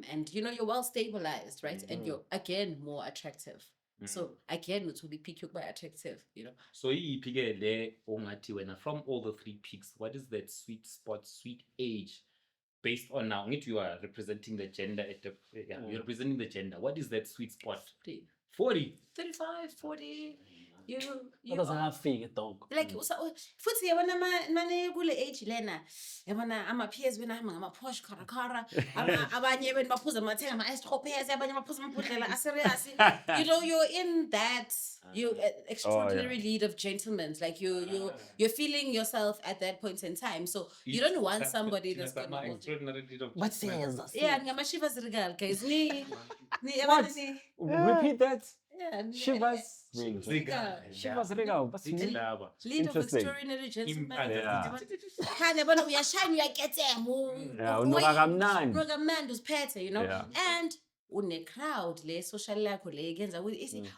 S2: and you're well stabilized, right? And you're again more attractive. So again, it's really peak, you're quite attractive,
S1: So from all the three peaks, what is that sweet spot, sweet age? Based on now, you are representing the gender you're representing the gender. What is that sweet spot? 40.
S2: 35, 40. you
S4: What does that feel, dog?
S2: like so futhi yabona mane kule age lena yabona ama peers wena hamba ngama Porsche car abanye beni baphuza amathenga ama estropeers abanye baphuza amabhodlela aserious you know you're in that you extraordinary lead of gentlemen like you're feeling yourself at that point in time so you don't want somebody that's going to hold you.
S1: Extraordinary lead of
S4: What
S1: gentlemen.
S4: says?
S2: Yeah, ngama-Shivas regal guys ni
S3: What?
S2: ni
S3: Repeat that.
S2: yeah
S3: Shivas.
S2: regal.
S3: Shivas regal. What's
S1: Zithi
S3: mean?
S1: laba.
S2: Lead of
S3: Interesting.
S2: extraordinary gentlemen.
S3: Yeah.
S2: Khanya yabona uyashine uyagetsema
S3: unuka kamnandi.
S2: unuka kamnandi uziphethe you know
S3: Yeah.
S2: and une crowd le social yakho le yenza ukuthi ithi wow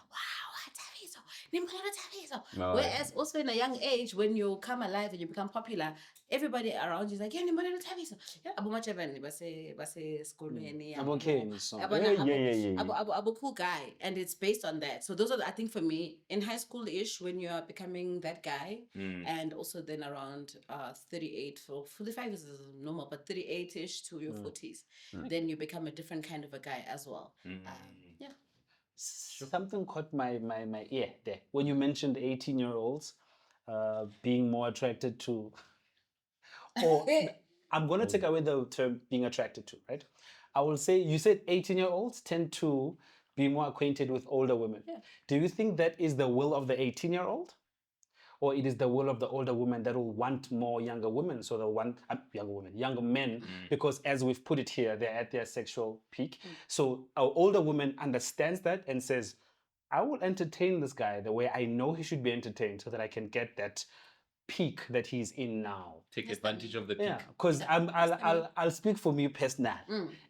S2: Tabiso nimbona Tabiso
S3: No,
S2: whereas also in a young age when you come alive and you become popular everybody around you is like yeah nimbona Tabiso yeah abo machevani base esikolweni
S4: I'm okay. So.
S3: Yeah.
S2: abo cool guy and it's based on that so those are I think for me in high school ish when you are becoming that guy and also then around 38 for 45 is normal but 38 ish to your 40s then you become a different kind of a guy as well yeah
S4: Something caught my ear there when you mentioned 18-year-olds being more attracted to, or I'm going to take away the term being attracted to, right? I will say you said 18-year-olds tend to be more acquainted with older women.
S2: Yeah.
S4: Do you think that is the will of the 18-year-old? Or it is the will of the older woman that will want more younger women, so they'll want younger men, because as we've put it here, they're at their sexual peak. So our older woman understands that and says, I will entertain this guy the way I know he should be entertained so that I can get that peak that he's in now.
S1: Take advantage of the peak.
S4: Yeah, because I'll speak for me personally.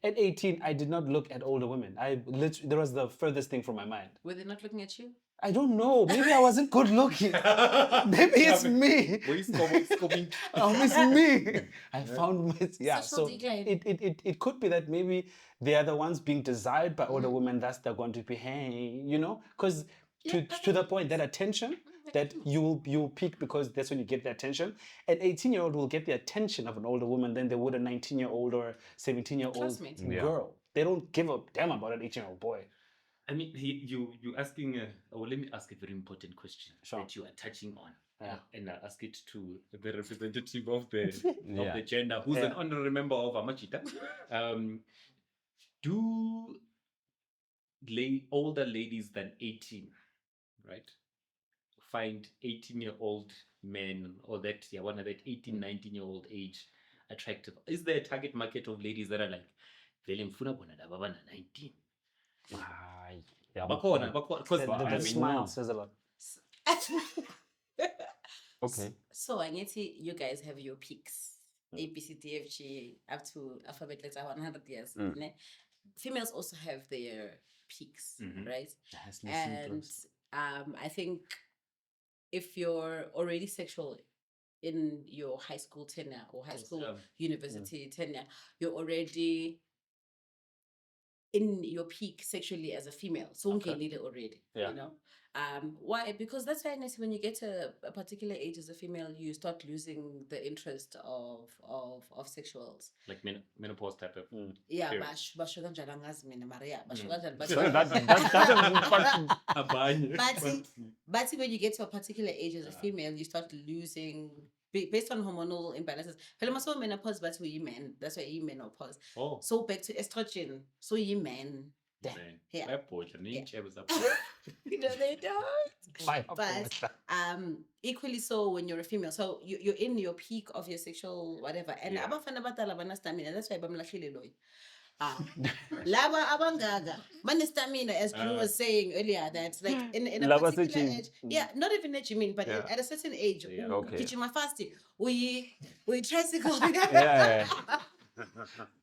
S4: At 18, I did not look at older women. There was the furthest thing from my mind.
S2: were they not looking at you
S4: I don't know. Maybe I wasn't good looking. Maybe it's me.
S1: It's coming.
S4: It's me. I found my
S2: Social
S4: so
S2: decline.
S4: it could be that maybe they are the ones being desired by older women. That's they're going to be hey, you know, because to the point that attention that you'll peak because that's when you get the attention. An 18-year-old will get the attention of an older woman than they would a 19-year-old or 17-year-old
S2: Classmate.
S4: girl. They don't give a damn about an 18-year-old boy.
S1: I mean, you asking. Well, let me ask a very important question
S4: Sure.
S1: that you are touching on,
S4: Yeah.
S1: and I ask it to the representative of the of the gender, who's an honorary member of Amachita. Do older ladies than 18, right, find 18-year-old men or that one of that 18, 19-year-old age attractive? Is there a target market of ladies that are like, vele ngifuna bona laba bana 19?
S3: Yeah,
S1: Bakhona, because
S4: The smile says a lot.
S3: okay.
S2: so angithi you guys have your peaks A B C D F G up to alphabet letter 100 years ne? Females also have their peaks right and I think if you're already sexual in your high school tenure or high school university tenure you're already in your peak sexually as a female so you need it already you know why because that's why when you get to a particular age as a female you start losing the interest of sexuals
S1: like menopause type of
S2: yeah
S1: period.
S2: basho kanjalo angazi mina mara yeah basho kanjalo
S3: So that
S2: but when you get to a particular age as a female you start losing based on hormonal imbalances. Phela menopause but we men. That's why you menopause.
S1: Oh.
S2: So back to estrogen. So you men. Yeah. You know they don't. But equally so when you're a female. So you're in your peak of your sexual whatever. And abafana badala banastamina. That's why bamlahlile loy. Laba abangaga stamina as Drew was saying earlier that like in a particular age not even that you mean but at a certain age kichima fast we tricycle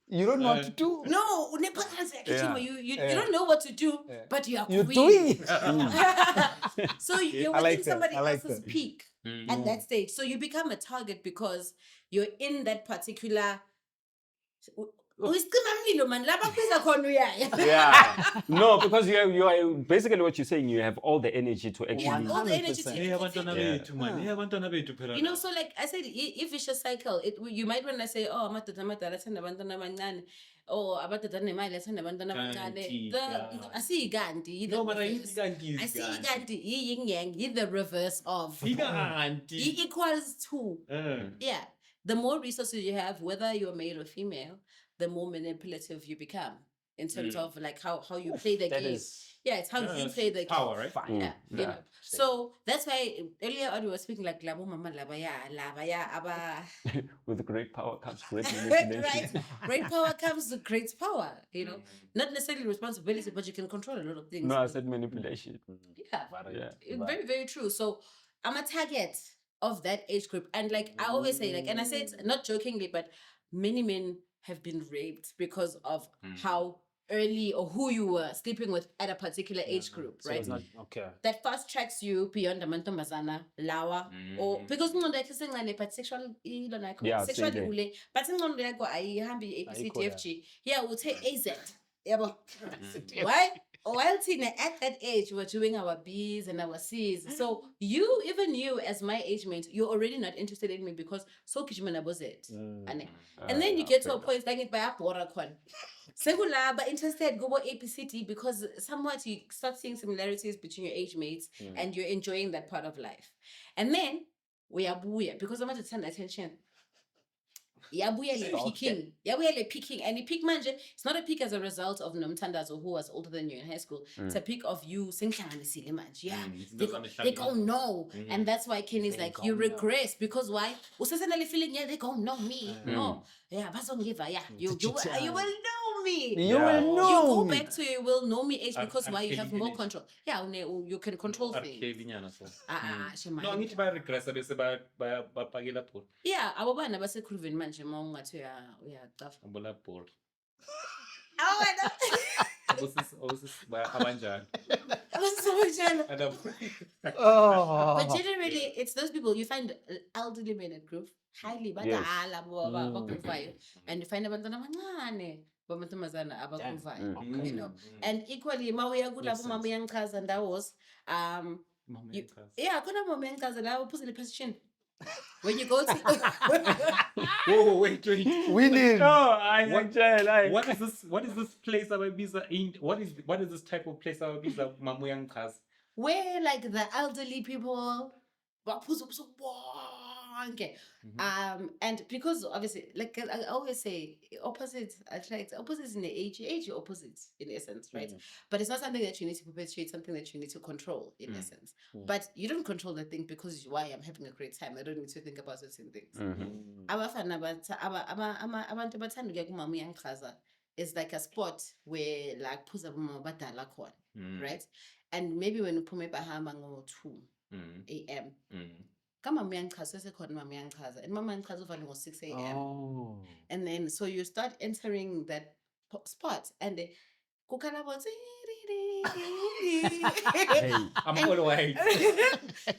S4: you don't know what to do
S2: no you don't know what to do but you're
S4: doing it
S2: so you're within somebody else's peak at that stage so you become a target because you're in that particular Uyisicimamlilo man, lapha kuza khona uyaya.
S3: Yeah. No, because you are basically what you're saying. You have all the energy to
S2: You
S3: actually.
S2: have all the energy to
S4: 100%.
S1: Hey, abantwana
S3: Yeah.
S1: bethu man. Hey, abantwana bethu phela.
S2: You know, so like I said, if vicious cycle, you might want to say, oh, amadoda amadala athanda abantwana abancane, or amadoda anemali athanda abantwana abancane. Asiyikanti,
S1: No, but ayikanti
S2: asiyikanti, yin yang, the reverse of.
S1: Ikanti.
S2: Equals to. Yeah. The more resources you have, whether you're male or female, the more manipulative you become in terms of like how you play the game. Yeah, it's how you play the
S1: power,
S2: game.
S1: right?
S2: Yeah, you know. So that's why earlier on we were speaking like labo mama laba ya aba.
S3: With great power comes great manipulation.
S2: Right. Great power comes with great power. You know, not necessarily responsibility, but you can control a lot of things.
S3: No, I said manipulation.
S2: Yeah, very very true. So I'm a target of that age group, and like I always say, like, and I say it not jokingly, but many men have been raped because of how early or who you were sleeping with at a particular age group,
S4: So
S2: right?
S4: it's not okay.
S2: That fast tracks you beyond the mantombazana, lawa, or because no, like saying but sexual,
S3: Yeah,
S2: sexually
S3: say
S2: ule, but saying no, like I hambi ABCDFG, yeah, we'll take AZ, yeah, but why? While Tina at that age, we're doing our B's and our C's. So even you, as my age mate, you're already not interested in me because so kijimana was it. And then you get to a point like it by a borakon. Segulaba interested go APCD because somewhat you start seeing similarities between your age mates and you're enjoying that part of life. And then we are booyah because I'm to turn attention. Peaking. Peaking. And the peak manje, it's not a peak as a result of Nomtandazo who was older than you in high school. It's a peak of you sing manje. Yeah. They gon' know. And that's why Ken is like, you regress. Because why? Usasana feeling, yeah, they gon' know me. No. Yeah, you will know me.
S4: You will know.
S2: You go back to you will know me age because why you have more control. Yeah, you can control things.
S1: No, angithi bayaregressa bese bapakela pool.
S2: Yeah, abo bana basekhuluvini manje uma ungathi uyacafa.
S1: Abola pool.
S2: Oh, I know.
S1: Abanjani.
S2: But generally, it's those people you find elderly men at group, highly badala bakuvayo, and you find abantwana abancane bamantombazana abakuvayo, you know. And equally, mawuya kulapho mama uyangichaza ndawos, yeah, khona mama uyangichaza la uphuzile position. When you go to
S1: Whoa, wait,
S4: we need
S1: what is this place ababiza in what is this type of place ababiza mamuyangchaza?
S2: Where like the elderly people okay. And because obviously, like I always say, opposites attract opposites in the age opposites in essence, right? But it's not something that you need to perpetuate, something that you need to control in essence. But you don't control the thing because why I'm having a great time. I don't need to think about certain things. Abafana abantu abathanda ukuya kumama uyangichaza is like a spot where like phuza bomama badala khona, right? And maybe when uphume bahamba ngo 2 a.m. Kama uyangichaza sekhona mama uyangichaza and mama uyangichaza uvale ngo 6 a.m. And then so you start entering that spot and kukhala bonke
S1: I'm all white.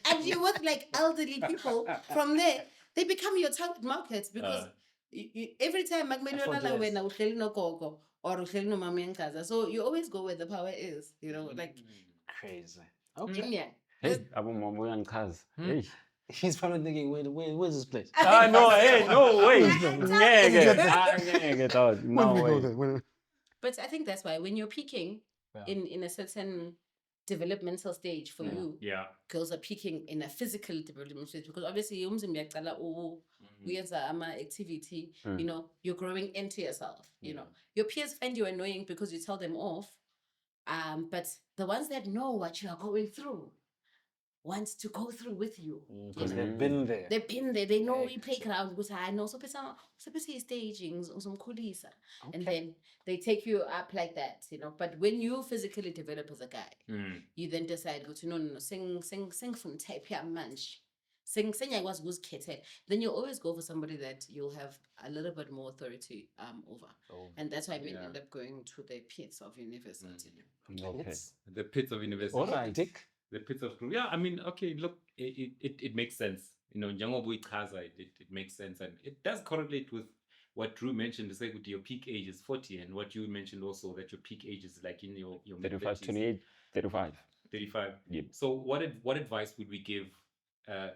S2: and you with like elderly people from there they become your target markets because every time makumele wena uhleli nogogo or uhleli no mama uyangichaza, so you always go where the power is, you know, like
S4: crazy. Okay.
S2: Yeah.
S3: Hey, Abu Mama Uyangichaza. Hey.
S4: He's probably thinking, where's this place?
S3: No, hey, no, wait.
S4: No way.
S2: But I think that's why when you're peaking in a certain developmental stage for you, girls are peaking in a physical developmental stage because obviously activity, you know, you're growing into yourself, you know. Your peers find you annoying because you tell them off. But the ones that know what you are going through wants to go through with you.
S4: Because they've been there.
S2: They've been there. They know we playground because I know so stagings or some kulisa. And then they take you up like that, you know. But when you physically develop as a guy, you then decide, go to no, sing from type here manch. Sing I was then you'll always go for somebody that you'll have a little bit more authority over. And that's why we end up going to the pits of university.
S3: Okay.
S1: The pits of university.
S3: All right.
S1: The pits of yeah, I mean, okay, look, it makes sense. You know, it makes sense, and it does correlate with what Drew mentioned is like your peak age is 40, and what you mentioned also that your peak age is like in your
S3: 35,
S1: mid-30s.
S3: 28, 35.
S1: 35.
S3: Yep.
S1: So what advice would we give a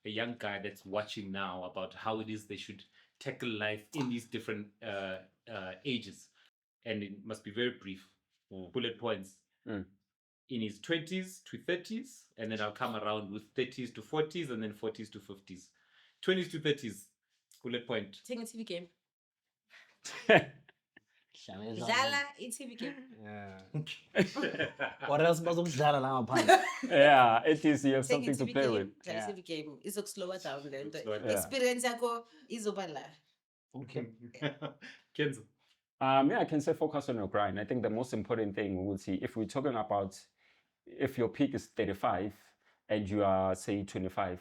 S1: young guy that's watching now about how it is they should tackle life in these different ages? And it must be very brief, bullet points. In his 20s to 30s, and then I'll come around with 30s to 40s, and then 40s to 50s. 20s to 30s, bullet point.
S2: Taking a TV game.
S4: Dlala
S2: Dlala a TV game.
S4: What else bazokudlala la ngaphandle?
S3: Yeah, at least you have
S2: Taking
S3: something to
S2: TV
S3: play
S2: game.
S3: with.
S2: Dlala
S4: Yeah.
S2: TV game. Izokuslowa down le nto.
S1: Yeah.
S2: Experience yakho izoba la.
S4: Okay.
S1: Kenzo.
S3: Yeah, I can say focus on your grind. I think the most important thing we would see if we're talking about if your peak is 35 and you are say 25,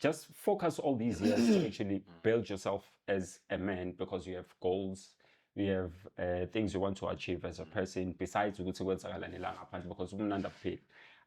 S3: just focus all these years to actually build yourself as a man because you have goals, you have things you want to achieve as a person besides ukuthi kwenzakalani la ngaphandle because umnanda kuphela.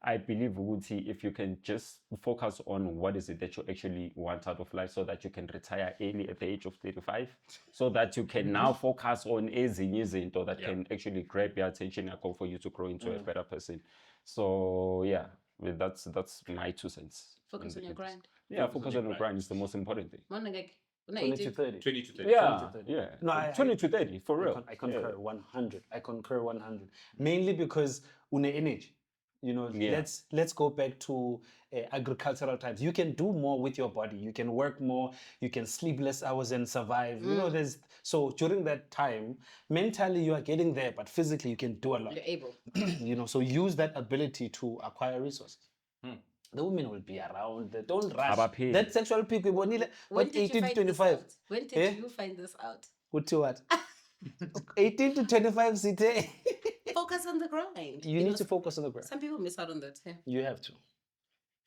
S3: I believe ukuthi if you can just focus on what is it that you actually want out of life so that you can retire early at the age of 35 so that you can now focus on ezinye izinto that can actually grab your attention and go for you to grow into a better person. So yeah, that's my 2 cents.
S2: Focus on your grind.
S3: Yeah, focus on your grind is the most important thing.
S2: Mona like,
S4: 20 to 30.
S1: 20 to 30.
S3: Yeah,
S4: 20 to 30.
S3: yeah.
S4: No,
S3: 20 to 30, for real.
S4: I concur 100. I concur 100. Mainly because une energy. You know, let's go back to agricultural times. You can do more with your body. You can work more. You can sleep less hours and survive. You know, so during that time, mentally you are getting there, but physically you can do a lot.
S2: You're able.
S4: You know, so use that ability to acquire resources. The women will be around. They don't rush.
S3: Abaphili.
S4: That sexual peak, we want
S2: When
S4: what
S2: did you
S4: 18 to
S2: find this
S4: 25.
S2: out? When did you find this out?
S4: What? 18 to 25, Site.
S2: Focus on the grind.
S4: You need to focus on the grind.
S2: Some people miss out on that. Yeah.
S4: You have to.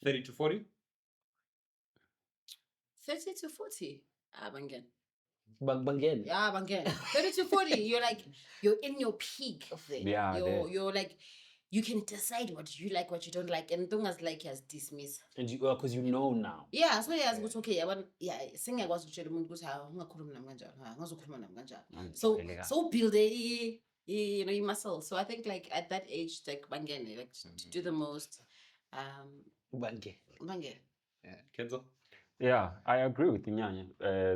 S1: 30 to 40.
S2: 30 to 40. Bangen.
S4: Bangen.
S2: Yeah, Bangen. 30 to 40. You're in your peak of it.
S3: Yeah,
S2: You're like, you can decide what you like, what you don't like, and don't as like as dismiss.
S4: And you, because you know now.
S2: Yeah, so yeah, it's okay. Singakwazi ukutshela umuntu ukuthi ungakhulumi nami kanjani, ngazokhuluma nami kanjani. So build a muscle. So I think like at that age, like Bangen, like to do the most.
S4: Bangen.
S1: Kenzo.
S3: Yeah, I agree with Nyanya.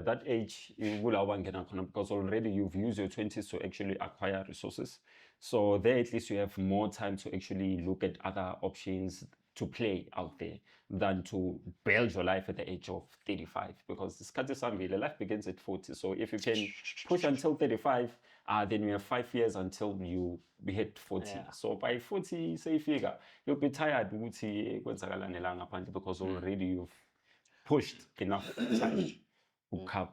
S3: That age will allow because already you've used your 20s to actually acquire resources. So there at least you have more time to actually look at other options to play out there than to build your life at the age of 35 because the life begins at 40. So if you can push until 35, then you have 5 years until you hit 40.
S4: Yeah.
S3: So by 40, say figure, you'll be tired because already you've pushed enough time to cover.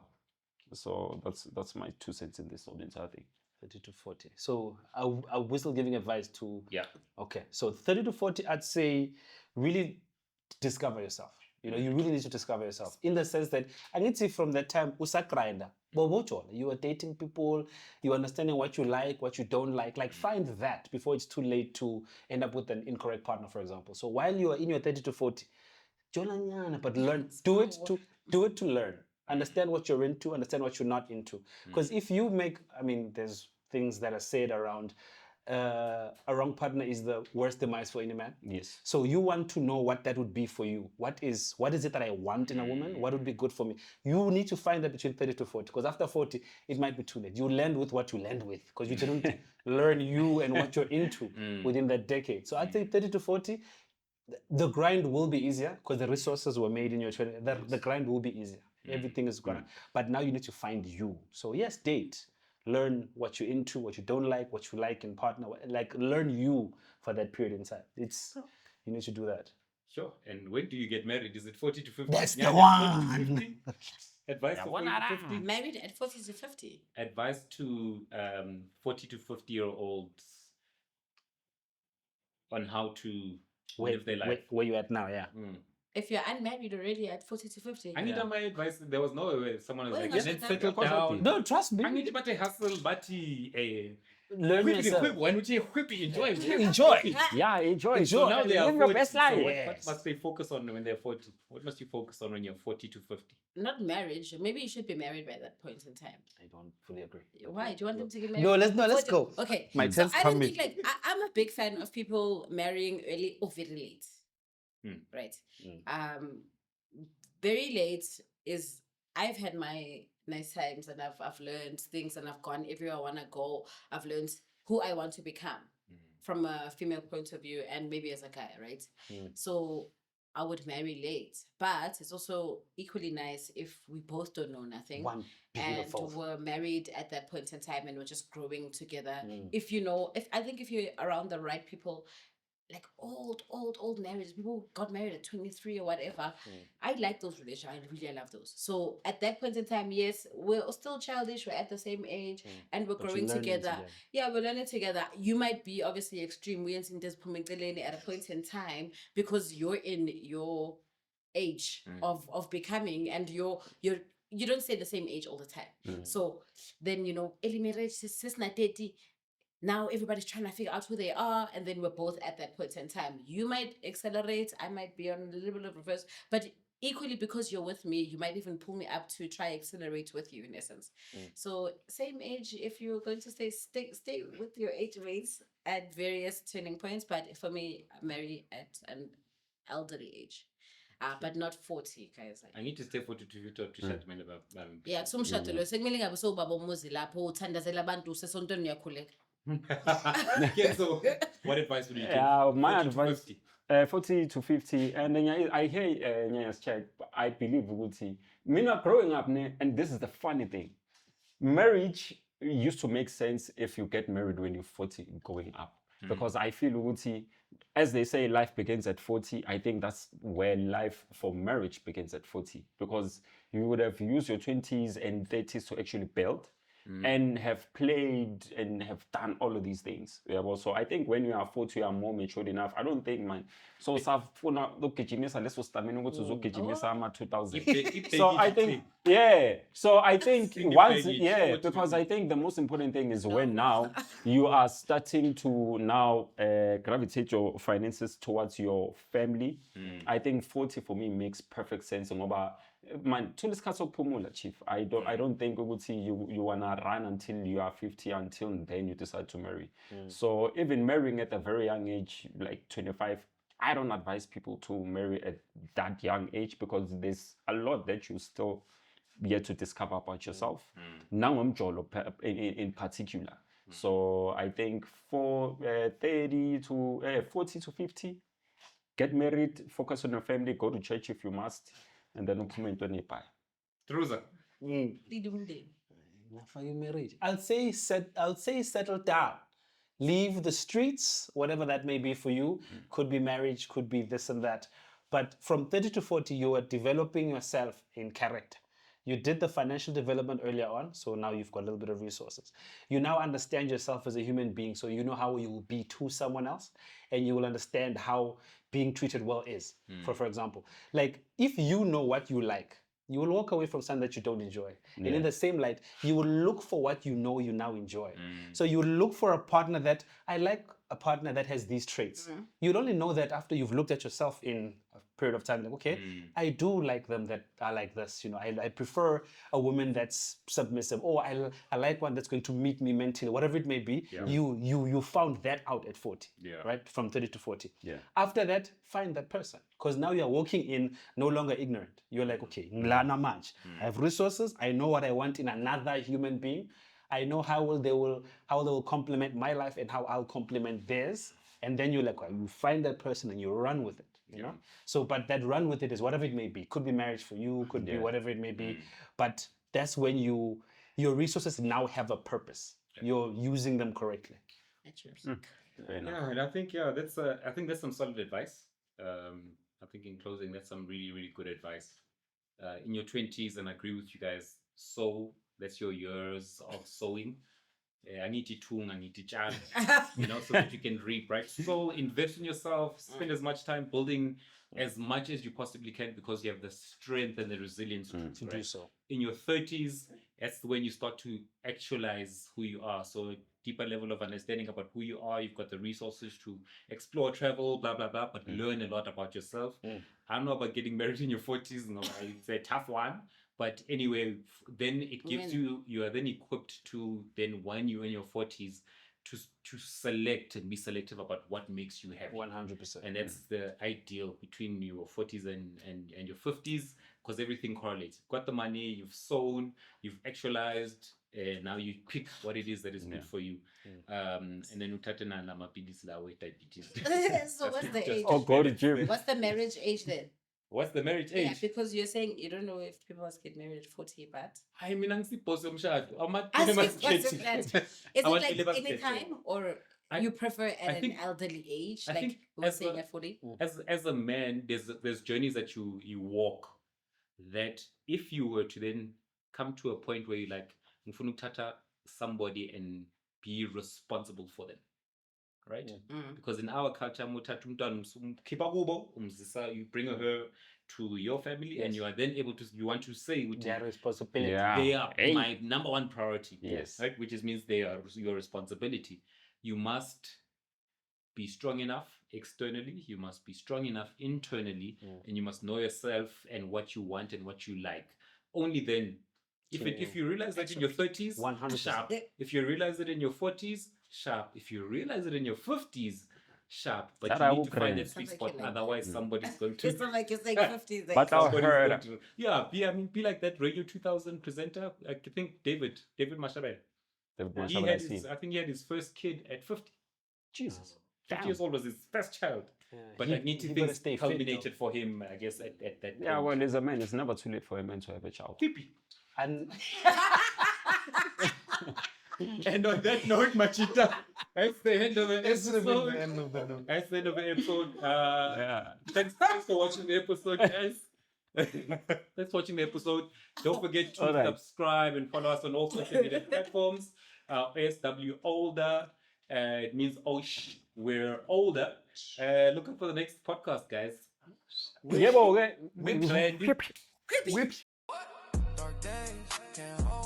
S3: So that's my 2 cents in this entire thing.
S4: 30 to 40. So are we still giving advice to...
S1: Yeah.
S4: Okay. So 30 to 40, I'd say really discover yourself. You know, you really need to discover yourself in the sense that I need to see from that time, grinder. You are dating people, you're understanding what you like, what you don't like. Like find that before it's too late to end up with an incorrect partner, for example. So while you are in your 30 to 40, but learn, do it to learn. Understand what you're into, understand what you're not into. Because if you make, there's things that are said around a wrong partner is the worst demise for any man.
S3: Yes.
S4: So you want to know what that would be for you. What is it that I want in a woman? What would be good for me? You need to find that between 30 to 40. Because after 40, it might be too late. You land with what you land with. Because you didn't learn you and what you're into within that decade. So I'd say 30 to 40, the grind will be easier because the resources were made in your 20. The grind will be easier. Everything is gonna. But now you need to find you. So yes, date. Learn what you're into, what you don't like, what you like in partner. Like learn you for that period in time. You need to do that.
S1: Sure. And when do you get married? Is it 40 to 50?
S4: That's the one.
S1: 40 to 50? Advice for 40 to 50?
S2: Married at 40 to 50.
S1: Advice to 40 to 50-year-olds on how to live their life.
S4: Where you at now, yeah.
S2: If you're unmarried already at 40 to 50.
S1: I need my advice. There was no way someone was
S2: Well,
S1: like,
S2: that's
S1: let's
S2: what
S1: settle
S2: that-
S1: down.
S4: No, trust me.
S1: I need to hustle, but
S4: learn yourself.
S1: Why don't you enjoy?
S4: Enjoy.
S3: Yeah, enjoy.
S4: Enjoy.
S1: Now they are
S3: Live your
S1: 40.
S3: best
S1: So
S3: life.
S1: what
S4: Yes.
S1: must they focus on when they're 40? What must you focus on when you're 40 to 50?
S2: Not marriage. Maybe you should be married by that point in time.
S4: I don't fully agree.
S2: Why? Do you want them to get married?
S4: No, let's
S2: 40?
S4: go.
S2: Okay.
S4: My
S2: So
S4: tent's
S2: I don't
S4: coming.
S2: think like I'm a big fan of people marrying early or very late. Right. Very late is I've had my nice times and I've learned things and I've gone everywhere I want to go. I've learned who I want to become from a female point of view and maybe as a guy, right? So I would marry late, but it's also equally nice if we both don't know nothing and we're married at that point in time and we're just growing together. If I think if you're around the right people, like old marriages, people got married at 23 or whatever. I like those relationships. I really love those. So at that point in time, yes, we're still childish. We're at the same age, and we're growing together. Yeah, we're learning together. You might be obviously extreme. We ain't this at a point in time because you're in your age of becoming, and you don't stay the same age all the time. So then early marriage is not 30. Now everybody's trying to figure out who they are, and then we're both at that point in time. You might accelerate, I might be on a little bit of reverse, but equally because you're with me, you might even pull me up to try accelerate with you in essence. So same age, if you're going to stay with your age mates at various turning points, but for me, marry at an elderly age. But not 40, guys.
S1: I need to stay 40 to shut my
S2: Yeah, kusumshado lo sekumele ngabe sowubaba umuzi lapho uthandazela abantu sesontweni uyakhuleka.
S1: Yeah, so what advice would you give?
S3: My
S1: 40 to
S3: advice
S1: 50?
S3: 40 to 50. And then I hear Nyaya's chat. I believe Guti. Me not growing up, and this is the funny thing. Marriage used to make sense if you get married when you're 40 going up. Because I feel Guti, as they say, life begins at 40. I think that's where life for marriage begins at 40. Because you would have used your 20s and 30s to actually build. And have played and have done all of these things. Yeah, well, so I think when you are 40, you are more matured enough. I don't think, man. So, let's stamina go to 2000. So I think, yeah. So I think once, yeah, because I think the most important thing is when now you are starting to now gravitate your finances towards your family. I think 40 for me makes perfect sense. Man, chief. I don't think you wanna run until you are 50 until then you decide to marry. So even marrying at a very young age, like 25, I don't advise people to marry at that young age because there's a lot that you still yet to discover about yourself. Now I'm Jolo in particular. So I think for 30 to 40 to 50, get married, focus on your family, go to church if you must. And then implement on it.
S1: Truza.
S4: For your marriage, I'll say settle down. Leave the streets, whatever that may be for you. Could be marriage, could be this and that. But from 30 to 40, you are developing yourself in character. You did the financial development earlier on, so now you've got a little bit of resources. You now understand yourself as a human being, so you know how you will be to someone else, and you will understand how being treated well is. For example, like if you know what you like, you will walk away from something that you don't enjoy. And in the same light, you will look for what you know you now enjoy. So you will look for a partner that, I like a partner that has these traits. You'll only know that after you've looked at yourself in a period of time, like, okay, I do like them that are like this. I prefer a woman that's submissive, or I like one that's going to meet me mentally, whatever it may be. You found that out at 40, right? From 30 to 40. After that, find that person, because now you're walking in no longer ignorant. You're like, okay, I have resources. I know what I want in another human being. I know how they will complement my life and how I'll complement theirs. And then you're like, well, you find that person and you run with it, you know? So, but that run with it is whatever it may be. Could be marriage for you, could be whatever it may be. But that's when your resources now have a purpose. You're using them correctly.
S1: Yeah, and I think that's some solid advice. I think in closing, that's some really, really good advice. In your 20s, and I agree with you guys, sow, that's your years of sowing. I need to tune, I need to jam, so that you can reap, right? So invest in yourself, spend as much time building as much as you possibly can because you have the strength and the resilience to
S4: do so.
S1: In your 30s, that's when you start to actualize who you are. So a deeper level of understanding about who you are. You've got the resources to explore, travel, blah, blah, blah, but learn a lot about yourself. I don't know about getting married in your 40s. No, it's a tough one. But anyway, then it gives you are then equipped to then when you're in your 40s to select and be selective about what makes you happy.
S4: 100%.
S1: And that's the ideal between your 40s and your 50s because everything correlates. You've got the money, you've sown, you've actualized, now you pick what it is that is good for you. And then utatena na mapilisi lawe diabetes.
S2: So what's the age?
S3: Oh, go to gym.
S2: What's the marriage age then?
S1: What's the marriage age?
S2: Yeah, because you're saying you don't know if people must get married at 40, but
S1: I mean, angisiphose umshado.
S2: what's that? Is it
S1: I want
S2: like
S1: 11
S2: any
S1: kids.
S2: time or you prefer at an elderly age?
S1: I
S2: Like
S1: think
S2: we're
S1: as
S2: saying
S1: a-
S2: at 40?
S1: As a man, there's journeys that you walk that if you were to then come to a point where you like ngifuna ukuthatha somebody and be responsible for them, right? Because in our culture muthatha umntwana umkhipha kubo umzisa, you bring her to your family and you are then able to you want to say
S4: Their responsibility.
S1: they are my number one priority,
S3: Yes.
S1: right? Which means they are your responsibility. You must be strong enough externally, you must be strong enough internally, and you must know yourself and what you want and what you like. Only then, if you realize that in your 30s,
S4: 100%.
S1: sharp. If you realize it in your 40s, sharp. If you realize it in your 50s, sharp. But
S3: That
S1: you
S3: I
S1: need
S3: will
S1: to find
S3: grant.
S1: that sweet
S2: Sounds like
S1: spot.
S2: you like
S1: Otherwise, somebody's going to.
S2: It's not like you're saying 50s.
S3: But I'll
S1: somebody's
S3: heard.
S1: going to- Yeah, be like that Radio 2000 presenter. I think David Mashabe. He had I think he had his first kid at 50.
S3: Jesus.
S1: 50 years old was his first child. But
S4: He-
S1: I need to
S4: he
S1: think
S4: gotta stay fit,
S1: culminated for him, I guess, at that
S3: Yeah,
S1: point.
S3: well, as a man, it's never too late for a man to have a child.
S1: Hippie.
S4: And
S1: And on that note, Machita, that's the end of the episode.
S4: end of the note.
S1: That's the end of the episode.
S3: Yeah.
S1: Thanks for watching the episode, guys. Thanks for watching the episode. Don't forget to
S3: All right.
S1: subscribe and follow us on all social media platforms. ASW Older. It means we're older. Looking for the next podcast, guys.
S3: Yeah, but okay.
S1: We're trendy.
S3: Whip.
S5: Dark days can't hold